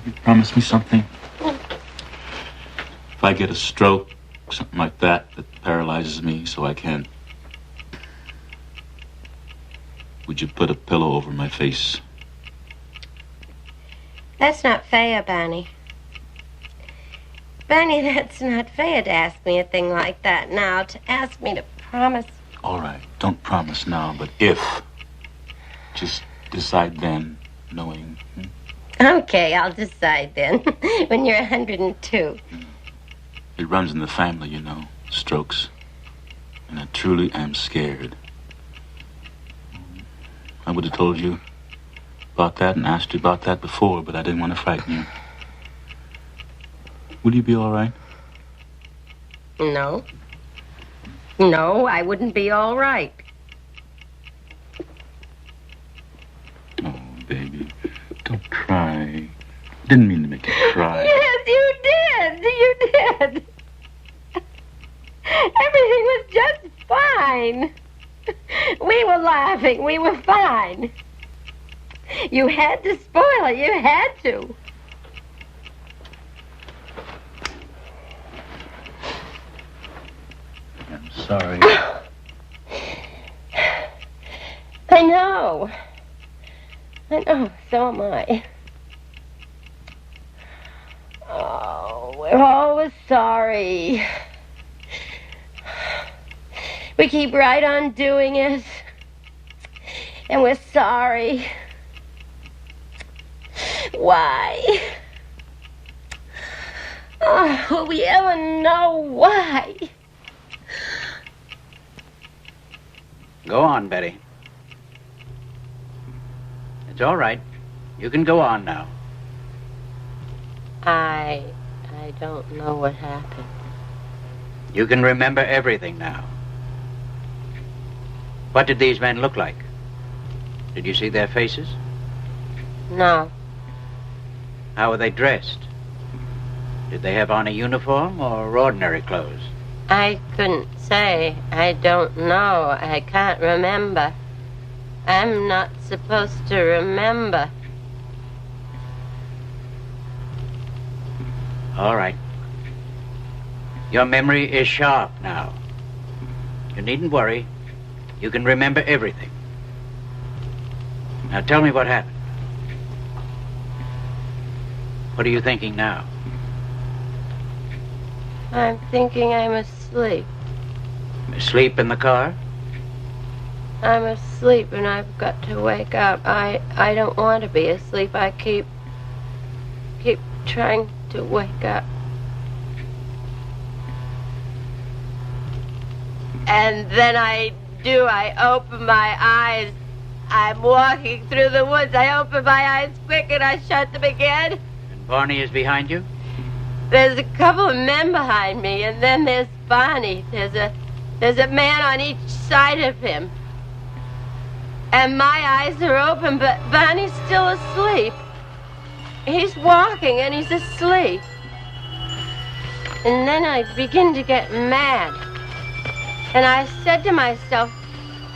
You promise me something? If I get a stroke, something like that paralyzes me so I can't... Would you put a pillow over my face? That's not fair, Barney. Barney, that's not fair to ask me a thing like that now, to ask me to promise. All right, don't promise now, but if. Just decide then, knowing. Okay, I'll decide then, when you're 102. It runs in the family, you know, strokes. And I truly am scared. I would have told you about that and asked you about that before, but I didn't want to frighten you. Will you be all right? No. No, I wouldn't be all right. Oh, baby, don't cry. I didn't mean to make you cry. Yes, you did. You did. fine. We were laughing. We were fine. You had to spoil it. You had to. I'm sorry. I know. So am I. Oh, we're always sorry. We keep right on doing it. And we're sorry. Why? Oh, will we ever know why? Go on, Betty. It's all right. You can go on now. I don't know what happened. You can remember everything now. What did these men look like? Did you see their faces? No. How were they dressed? Did they have on a uniform or ordinary clothes? I couldn't say. I don't know. I can't remember. I'm not supposed to remember. All right. Your memory is sharp now. You needn't worry. You can remember everything. Now tell me what happened. What are you thinking now? I'm thinking I'm asleep. Asleep in the car? I'm asleep and I've got to wake up. I don't want to be asleep. I keep trying to wake up. And then I open my eyes. I'm walking through the woods. I open my eyes quick and I shut them again. And Barney is behind you? There's a couple of men behind me, and then there's Barney. There's a man on each side of him. And my eyes are open, but Barney's still asleep. He's walking and he's asleep. And then I begin to get mad. And I said to myself,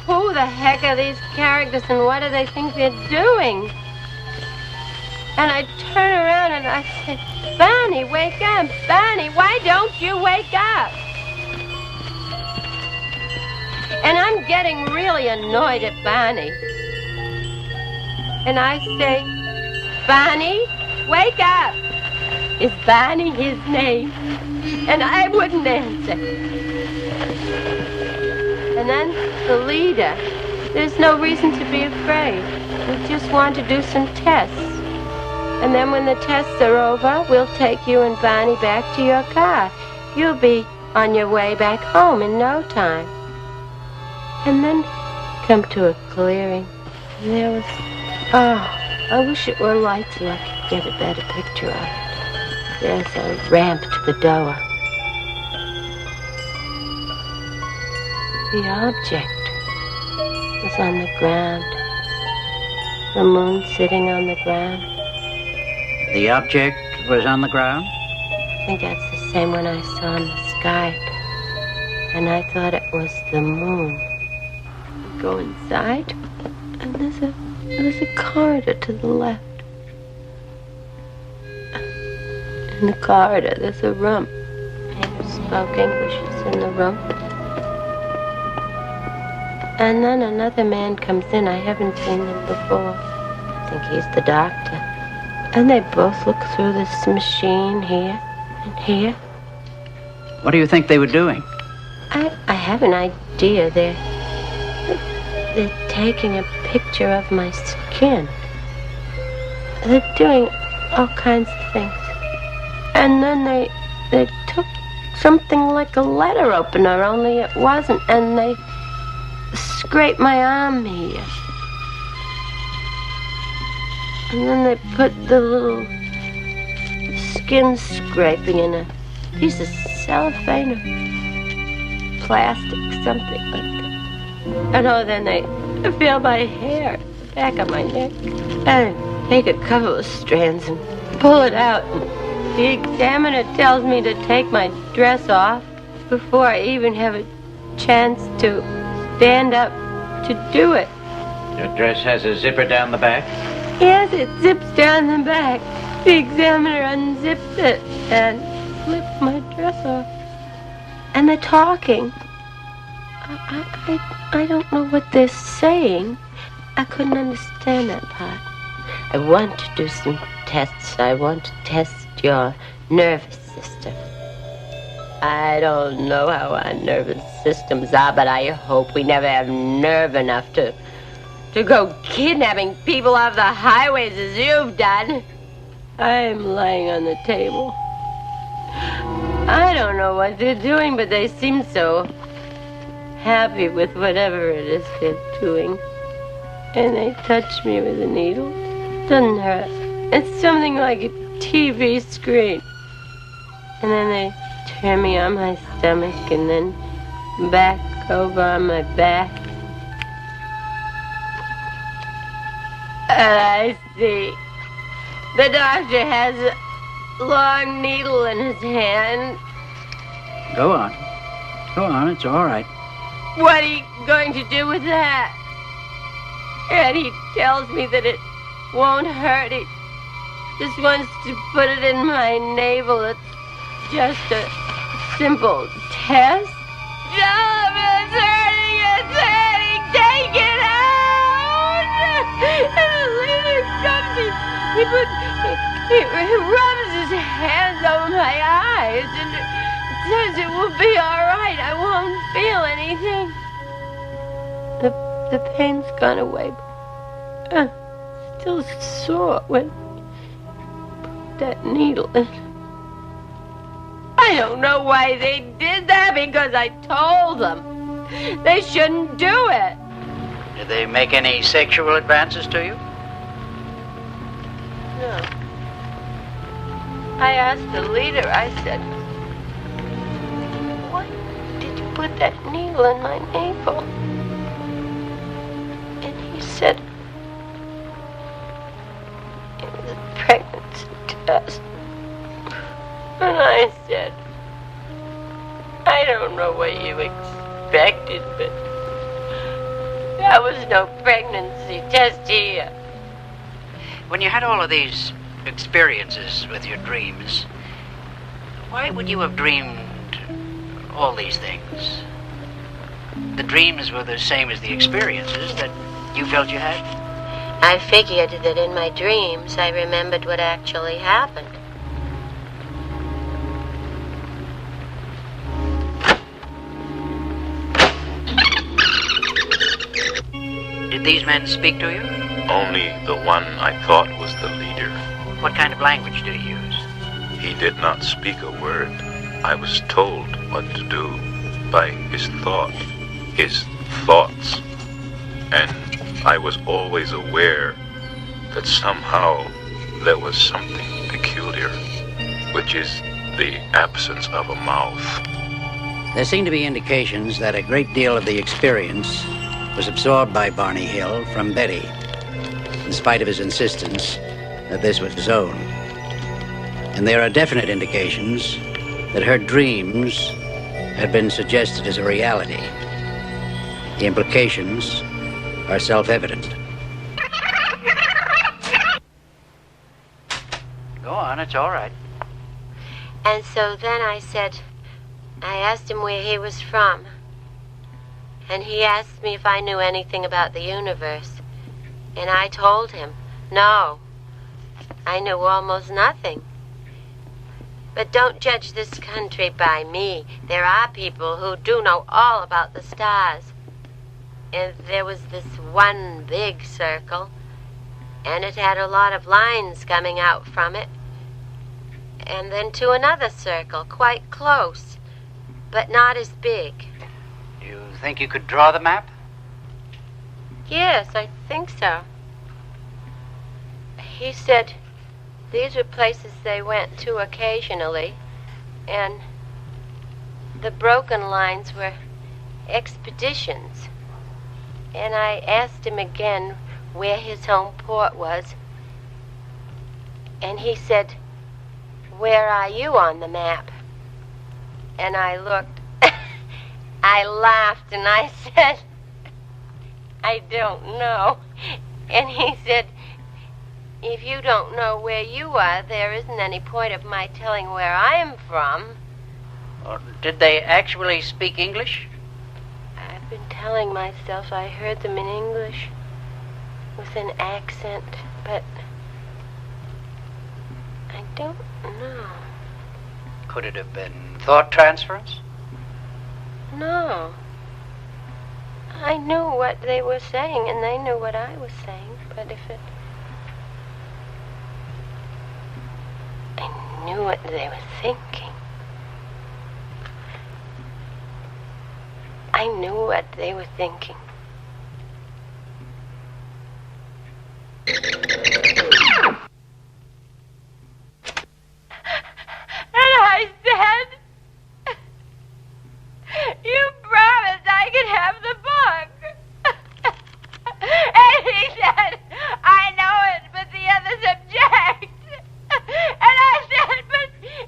who the heck are these characters and what do they think they're doing? And I turn around and I say, Barney, wake up. Barney, why don't you wake up? And I'm getting really annoyed at Barney. And I say, Barney, wake up. Is Barney his name? And I wouldn't answer. And then the leader, there's no reason to be afraid. We just want to do some tests. And then when the tests are over, we'll take you and Barney back to your car. You'll be on your way back home in no time. And then come to a clearing. And there was, I wish it were lights so I could get a better picture of it. There's a ramp to the door. The object was on the ground. The moon sitting on the ground. The object was on the ground? I think that's the same one I saw in the sky. And I thought it was the moon. We go inside, and there's a corridor to the left. In the corridor, there's a room. People spoke English in the room. And then another man comes in. I haven't seen him before. I think he's the doctor. And they both look through this machine here and here. What do you think they were doing? I have an idea. They're taking a picture of my skin. They're doing all kinds of things. And then they took something like a letter opener, only it wasn't, and they scraped my arm here. And then they put the little skin scraping in a piece of cellophane or plastic, something like that. And then they feel my hair back on my neck and take a couple of strands and pull it out. And the examiner tells me to take my dress off before I even have a chance to stand up to do it. Your dress has a zipper down the back? Yes, it zips down the back. The examiner unzipped it and flipped my dress off. And they're talking. I don't know what they're saying. I couldn't understand that part. I want to do some tests. I want to test your nervous system. I don't know how our nervous systems are, but I hope we never have nerve enough to go kidnapping people off the highways as you've done. I'm lying on the table. I don't know what they're doing, but they seem so happy with whatever it is they're doing. And they touch me with a needle. Doesn't hurt. It's something like a TV screen. And then they turn me on my stomach and then back over on my back. And I see the doctor has a long needle in his hand. Go on. Go on, it's all right. What are you going to do with that? And he tells me that it won't hurt. He just wants to put it in my navel. It's just a simple test. Stop, it's hurting, it's hurting. Take it out. And the later comes, he rubs his hands over my eyes and says it will be all right. I won't feel anything. The pain's gone away. Still sore when put that needle in. I don't know why they did that, because I told them they shouldn't do it. Did they make any sexual advances to you? No. I asked the leader, I said, why did you put that needle in my navel? And he said, it was a pregnancy test. And I said, I don't know what you expected, but there was no pregnancy test here. When you had all of these experiences with your dreams, why would you have dreamed all these things? The dreams were the same as the experiences that you felt you had? I figured that in my dreams I remembered what actually happened. Did these men speak to you? Only the one I thought was the leader. What kind of language did he use? He did not speak a word. I was told what to do by his thought, his thoughts. And I was always aware that somehow there was something peculiar, which is the absence of a mouth. There seem to be indications that a great deal of the experience was absorbed by Barney Hill from Betty, in spite of his insistence that this was his own. And there are definite indications that her dreams had been suggested as a reality. The implications are self-evident. Go on, it's all right. And so then I asked him where he was from. And he asked me if I knew anything about the universe. And I told him, no, I knew almost nothing. But don't judge this country by me. There are people who do know all about the stars. And there was this one big circle, and it had a lot of lines coming out from it. And then to another circle, quite close, but not as big. You think you could draw the map? Yes, I think so. He said these were places they went to occasionally, and the broken lines were expeditions. And I asked him again where his home port was, and he said, where are you on the map? And I looked. I laughed and I said, I don't know. And he said, if you don't know where you are, there isn't any point of my telling where I'm from. Or did they actually speak English? I've been telling myself I heard them in English with an accent, but I don't know. Could it have been thought transference? No. I knew what they were saying, and they knew what I was saying, but if it... I knew what they were thinking. I knew what they were thinking. And I said, you promised I could have the book. And he said, I know it, but the others object. And I said,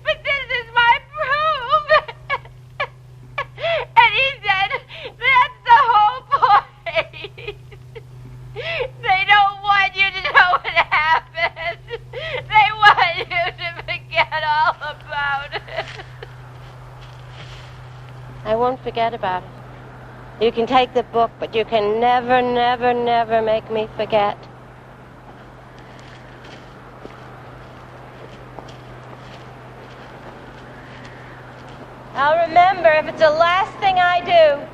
but this is my proof. And he said, that's the whole point. They don't want you to know what happened. They want you to forget all about it. I won't forget about it. You can take the book, but you can never, never, never make me forget. I'll remember if it's the last thing I do.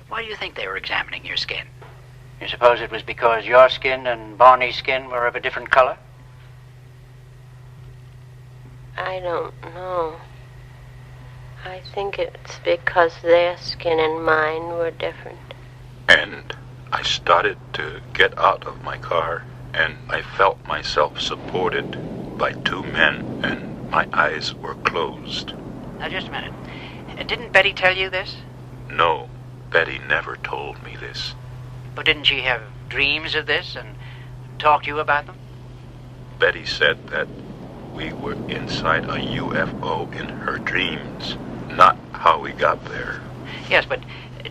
Why do you think they were examining your skin? You suppose it was because your skin and Barney's skin were of a different color? I don't know. I think it's because their skin and mine were different. And I started to get out of my car, and I felt myself supported by two men, and my eyes were closed. Now, just a minute. Didn't Betty tell you this? No, Betty never told me this. But didn't she have dreams of this and talk to you about them? Betty said that we were inside a UFO in her dreams, not how we got there. Yes, but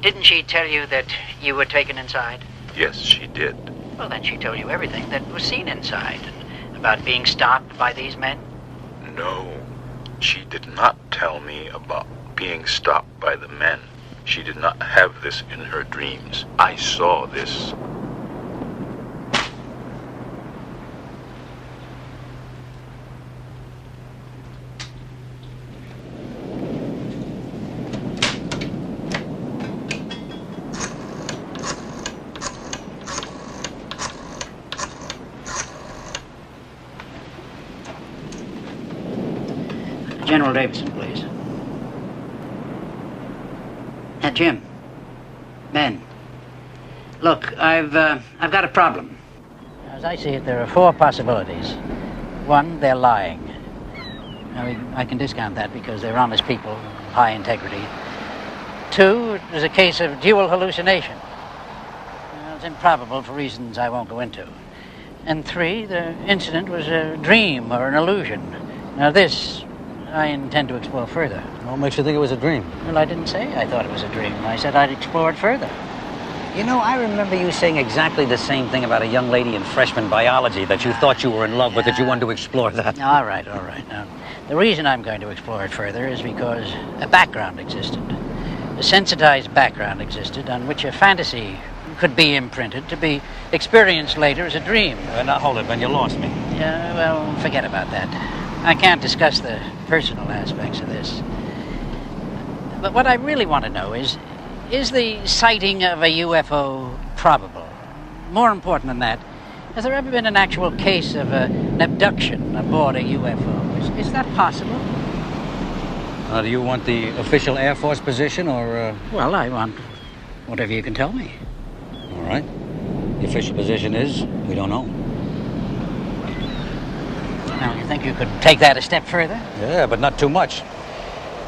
didn't she tell you that you were taken inside? Yes, she did. Well, then she told you everything that was seen inside, about being stopped by these men? No, she did not tell me about being stopped by the men. She did not have this in her dreams. I saw this. General Davidson, please. Jim. Ben. Look, I've got a problem. As I see it, there are four possibilities. One, they're lying. Now, I can discount that because they're honest people, high integrity. Two, it was a case of dual hallucination. It's improbable for reasons I won't go into. And three, the incident was a dream or an illusion. Now, this I intend to explore further. What makes you think it was a dream? Well, I didn't say I thought it was a dream. I said I'd explore it further. You know, I remember you saying exactly the same thing about a young lady in freshman biology, that you thought you were in love with, that you wanted to explore that. All right. Now, the reason I'm going to explore it further is because a background existed. A sensitized background existed on which a fantasy could be imprinted to be experienced later as a dream. Now, hold it, Ben, you lost me. Yeah, well, forget about that. I can't discuss the personal aspects of this. But what I really want to know is the sighting of a UFO probable? More important than that, has there ever been an actual case of an abduction aboard a UFO? Is that possible? Do you want the official Air Force position, or... Well, I want whatever you can tell me. All right. The official position is, we don't know. Now, you think you could take that a step further? Yeah, but not too much.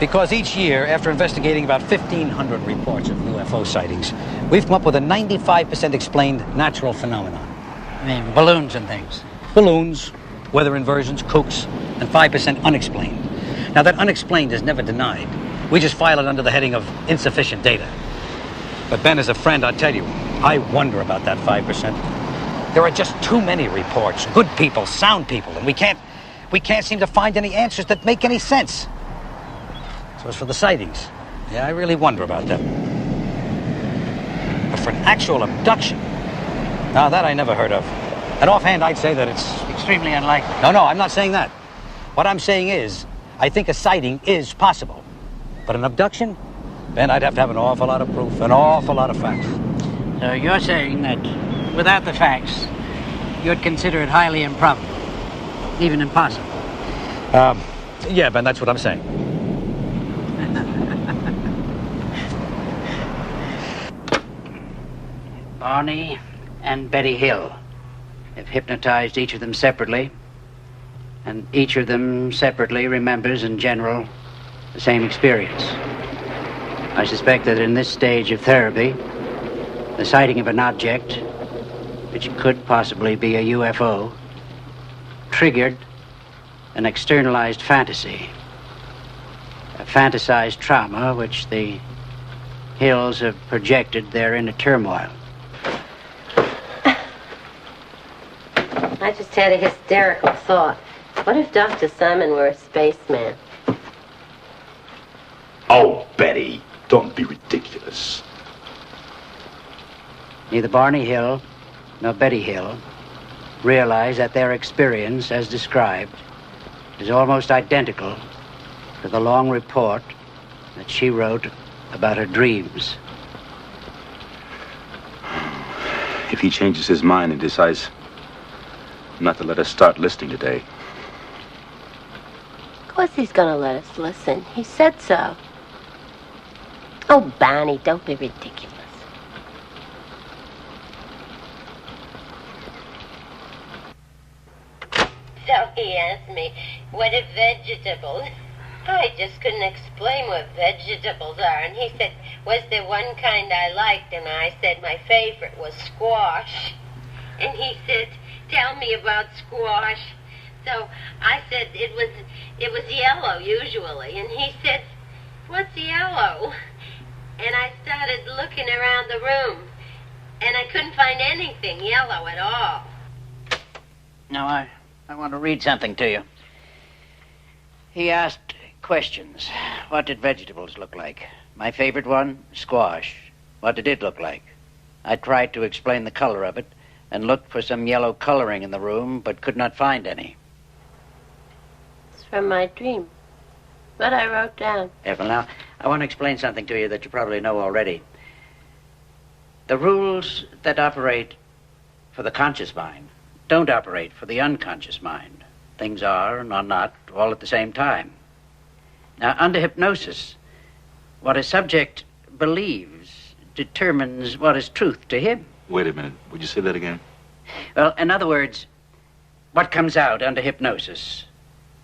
Because each year, after investigating about 1,500 reports of UFO sightings, we've come up with a 95% explained natural phenomenon. I mean, balloons and things. Balloons, weather inversions, kooks, and 5% unexplained. Now, that unexplained is never denied. We just file it under the heading of insufficient data. But Ben, as a friend, I'll tell you, I wonder about that 5%. There are just too many reports, good people, sound people, and we can't seem to find any answers that make any sense. So as for the sightings, yeah, I really wonder about them. But for an actual abduction, now that I never heard of. And offhand, I'd say that it's Extremely unlikely. No, I'm not saying that. What I'm saying is, I think a sighting is possible. But an abduction? Ben, I'd have to have an awful lot of proof, an awful lot of facts. So you're saying that without the facts, you'd consider it highly improbable, even impossible? Yeah, Ben, that's what I'm saying. Barney and Betty Hill have hypnotized each of them separately, and each of them separately remembers in general the same experience. I suspect that in this stage of therapy, the sighting of an object, which could possibly be a UFO, triggered an externalized fantasy, a fantasized trauma which the Hills have projected their inner turmoil. I just had a hysterical thought. What if Dr. Simon were a spaceman? Oh, Betty, don't be ridiculous. Neither Barney Hill nor Betty Hill realize that their experience, as described, is almost identical to the long report that she wrote about her dreams. If he changes his mind and decides not to let us start listening today. Of course he's gonna let us listen. He said so. Oh, Barney, don't be ridiculous. So he asked me, what are vegetables? I just couldn't explain what vegetables are. And he said, was there one kind I liked? And I said my favorite was squash. And he said, tell me about squash. So I said it was yellow usually. And he said, what's yellow? And I started looking around the room. And I couldn't find anything yellow at all. Now, I want to read something to you. He asked questions. What did vegetables look like? My favorite one, squash. What did it look like? I tried to explain the color of it and looked for some yellow coloring in the room, but could not find any. It's from my dream. What I wrote down. Yeah, well, now, I want to explain something to you that you probably know already. The rules that operate for the conscious mind don't operate for the unconscious mind. Things are and are not all at the same time. Now, under hypnosis, what a subject believes determines what is truth to him. Wait a minute. Would you say that again? Well, in other words, what comes out under hypnosis,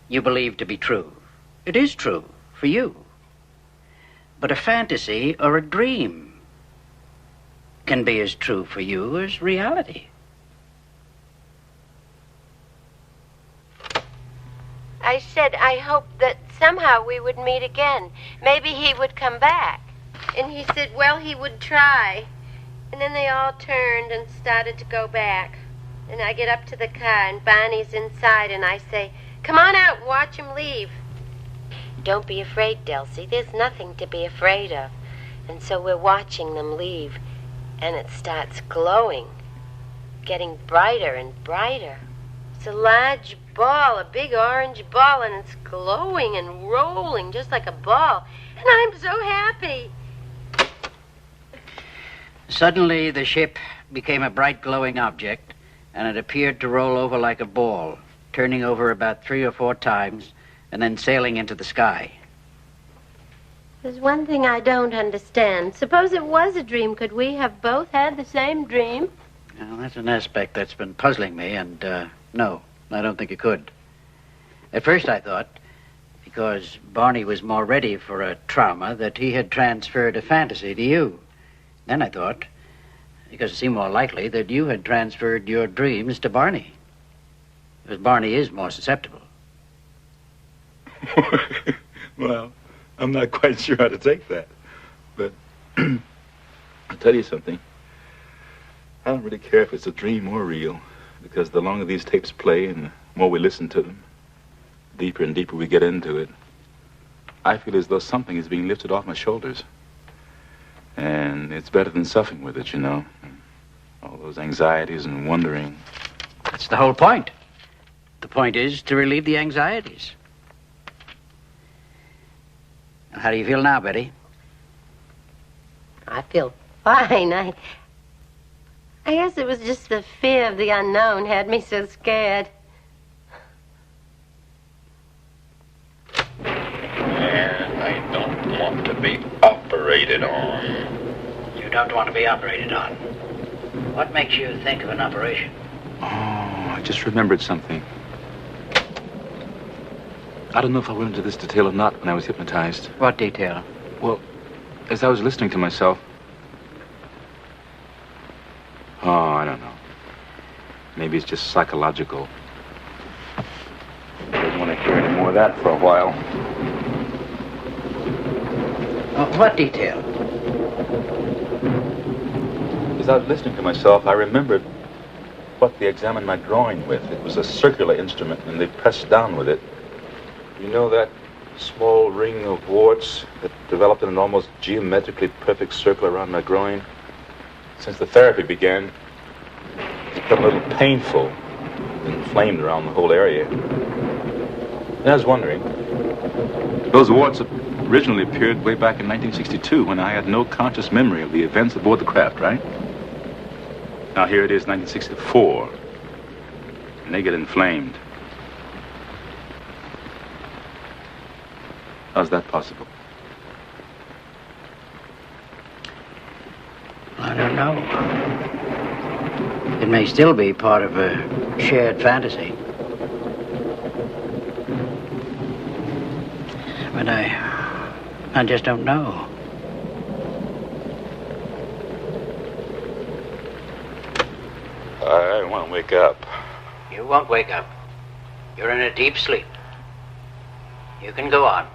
you believe to be true. It is true for you. But a fantasy or a dream can be as true for you as reality. I said I hoped that somehow we would meet again. Maybe he would come back. And he said, well, he would try. And then they all turned and started to go back. And I get up to the car, and Barney's inside, and I say, come on out and watch him leave. Don't be afraid, Delcy. There's nothing to be afraid of. And so we're watching them leave, and it starts glowing, getting brighter and brighter. It's a large ball, a big orange ball, and it's glowing and rolling just like a ball. And I'm so happy. Suddenly, the ship became a bright glowing object, and it appeared to roll over like a ball, turning over about 3 or 4 times, and then sailing into the sky. There's one thing I don't understand. Suppose it was a dream. Could we have both had the same dream? Well, that's an aspect that's been puzzling me, and no, I don't think it could. At first I thought, because because Barney was more ready for a trauma that he had transferred a fantasy to you. Then I thought, because it seemed more likely that you had transferred your dreams to Barney. Because Barney is more susceptible. Well, I'm not quite sure how to take that. But I'll tell you something. I don't really care if it's a dream or real, because the longer these tapes play and the more we listen to them, deeper and deeper we get into it, I feel as though something is being lifted off my shoulders. And it's better than suffering with it, you know. All those anxieties and wondering. That's the whole point. The point is to relieve the anxieties. How do you feel now, Betty? I feel fine. I guess it was just the fear of the unknown had me so scared. And I don't want to be operated on. You don't want to be operated on. What makes you think of an operation? Oh, I just remembered something. I don't know if I went into this detail or not when I was hypnotized. What detail? Well, as I was listening to myself... Oh, I don't know. Maybe it's just psychological. I don't want to hear any more of that for a while. What detail? As I was listening to myself, I remembered what they examined my drawing with. It was a circular instrument, and they pressed down with it. You know that small ring of warts that developed in an almost geometrically perfect circle around my groin? Since the therapy began, it's become a little painful and inflamed around the whole area. And I was wondering, those warts originally appeared way back in 1962 when I had no conscious memory of the events aboard the craft, right? Now here it is, 1964, and they get inflamed. How's that possible? I don't know. It may still be part of a shared fantasy. But I just don't know. I want to wake up. You won't wake up. You're in a deep sleep. You can go on.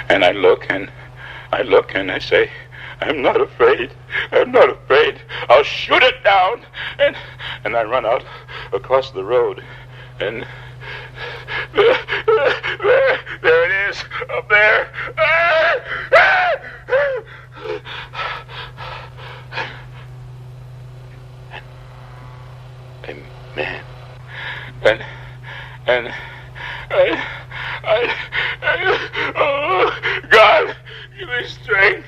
And I look and I say, I'm not afraid. I'm not afraid. I'll shoot it down. And I run out across the road. And there it is, up there. And man, and oh, God, give me strength.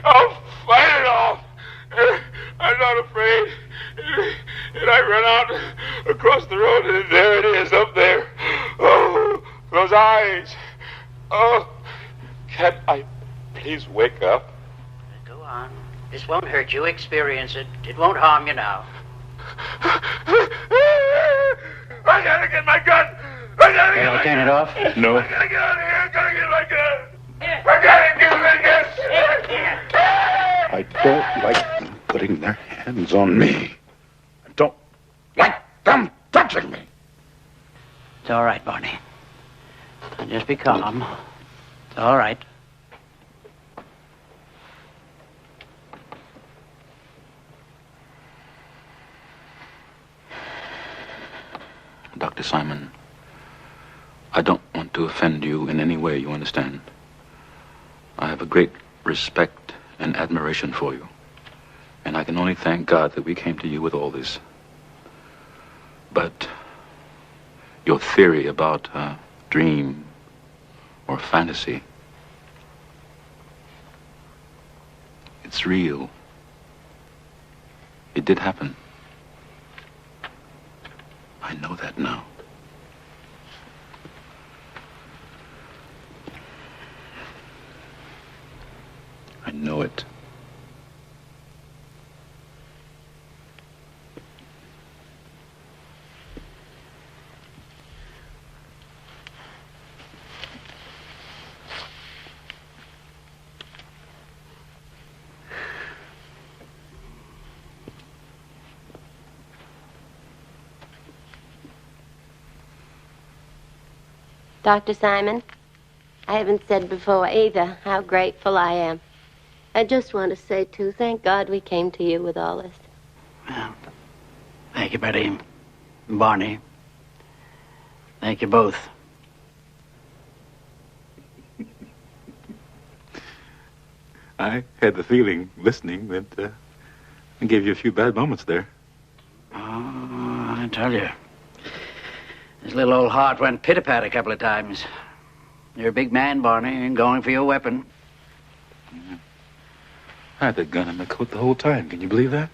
I'll fight it off. I'm not afraid. And I run out across the road, and there it is, up there. Oh, those eyes. Oh, can't I please wake up? Go on. This won't hurt you. Experience it. It won't harm you now. I gotta get my gun. I gotta get my turn it off? No. I gotta get out of here. I gotta get my gun. I gotta get my gun. I don't like them putting their hands on me. I don't like them touching me. It's all right, Barney. Just be calm. It's all right. Dr. Simon, I don't want to offend you in any way, you understand? I have a great respect and admiration for you, and I can only thank God that we came to you with all this. But your theory about a dream or fantasy, it's real. It did happen. I know that now. I know it. Dr. Simon, I haven't said before either how grateful I am. I just want to say, too, thank God we came to you with all this. Well, thank you, Betty and Barney. Thank you both. I had the feeling, listening, that I gave you a few bad moments there. Oh, I tell you. His little old heart went pit-a-pat a couple of times. You're a big man, Barney, and going for your weapon. Yeah. I had that gun in my coat the whole time. Can you believe that?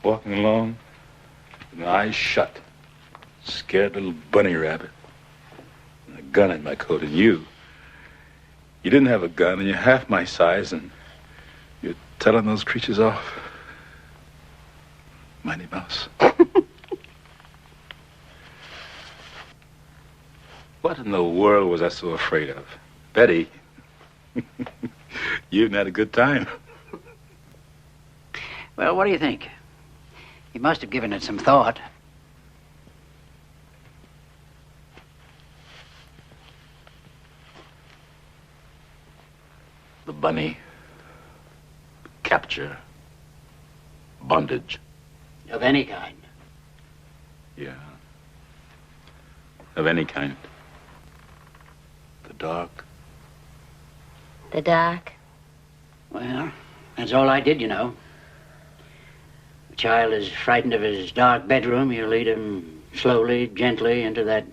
Walking along, with my eyes shut. Scared little bunny rabbit. And a gun in my coat. And you didn't have a gun, and you're half my size, and you're telling those creatures off. Mighty Mouse. What in the world was I so afraid of? Betty, you haven't had a good time. Well, what do you think? You must have given it some thought. The bunny. Capture. Bondage. Of any kind. Yeah. Of any kind. The dark. The dark. Well, that's all I did, you know. A child is frightened of his dark bedroom. You lead him slowly, gently into that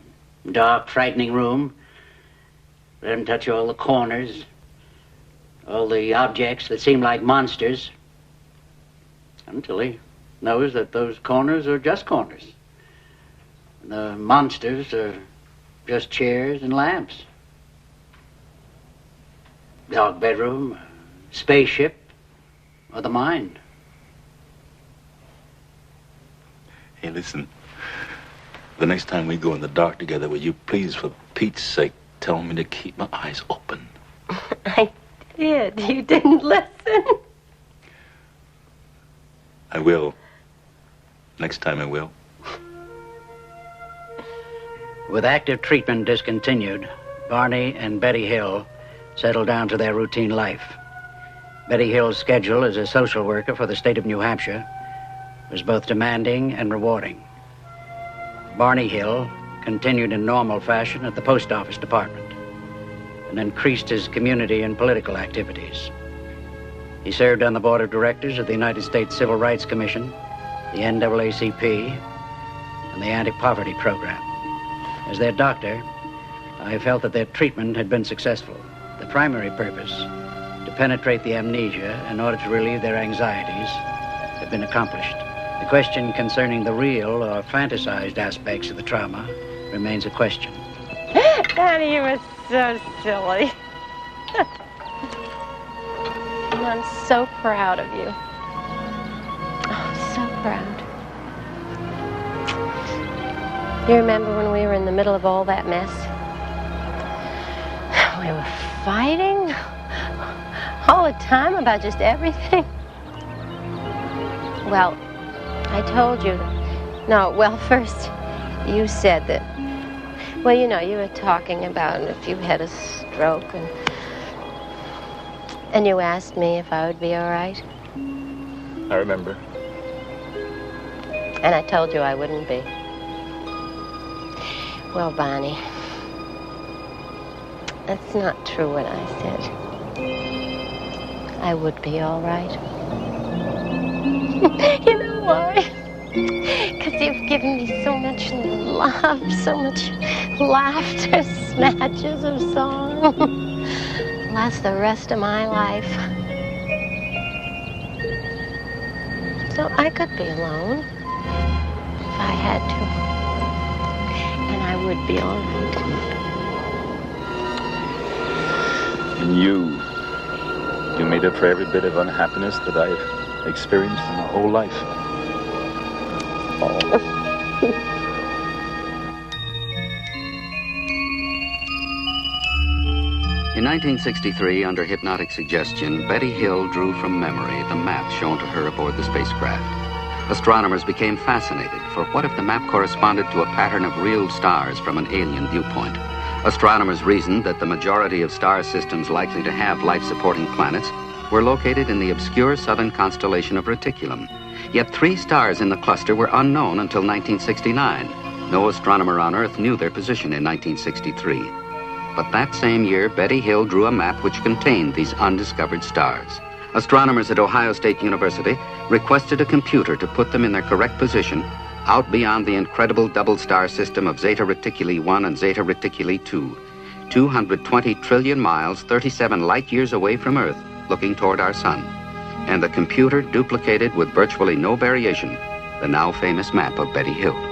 dark, frightening room. Let him touch all the corners, all the objects that seem like monsters, until he knows that those corners are just corners. The monsters are just chairs and lamps. Dark bedroom, spaceship, or the mind. Hey, listen. The next time we go in the dark together, will you please, for Pete's sake, tell me to keep my eyes open? I did. You didn't listen. I will. Next time I will. With active treatment discontinued, Barney and Betty Hill settled down to their routine life. Betty Hill's schedule as a social worker for the state of New Hampshire was both demanding and rewarding. Barney Hill continued in normal fashion at the post office department and increased his community and political activities. He served on the board of directors of the United States Civil Rights Commission, the NAACP, and the Anti-Poverty Program. As their doctor, I felt that their treatment had been successful. The primary purpose, to penetrate the amnesia in order to relieve their anxieties, had been accomplished. The question concerning the real or fantasized aspects of the trauma remains a question. Daddy, you were so silly. And I'm so proud of you. Oh, so proud. You remember when we were in the middle of all that mess? We were fighting all the time about just everything. Well, I told you. No, well, first, you said that. Well, you know, you were talking about if you had a stroke, and you asked me if I would be all right. I remember. And I told you I wouldn't be. Well, Bonnie, that's not true what I said. I would be all right. You know why? Because you've given me so much love, so much laughter, snatches of song. Last the rest of my life. So I could be alone if I had to. And I would be all right. And you made up for every bit of unhappiness that I've experienced in my whole life. Oh. In 1963, under hypnotic suggestion, Betty Hill drew from memory the map shown to her aboard the spacecraft. Astronomers became fascinated, for what if the map corresponded to a pattern of real stars from an alien viewpoint? Astronomers reasoned that the majority of star systems likely to have life-supporting planets were located in the obscure southern constellation of Reticulum. Yet 3 stars in the cluster were unknown until 1969. No astronomer on Earth knew their position in 1963. But that same year, Betty Hill drew a map which contained these undiscovered stars. Astronomers at Ohio State University requested a computer to put them in their correct position out beyond the incredible double-star system of Zeta Reticuli 1 and Zeta Reticuli 2, 220 trillion miles, 37 light-years away from Earth, looking toward our sun. And the computer duplicated with virtually no variation the now famous map of Betty Hill.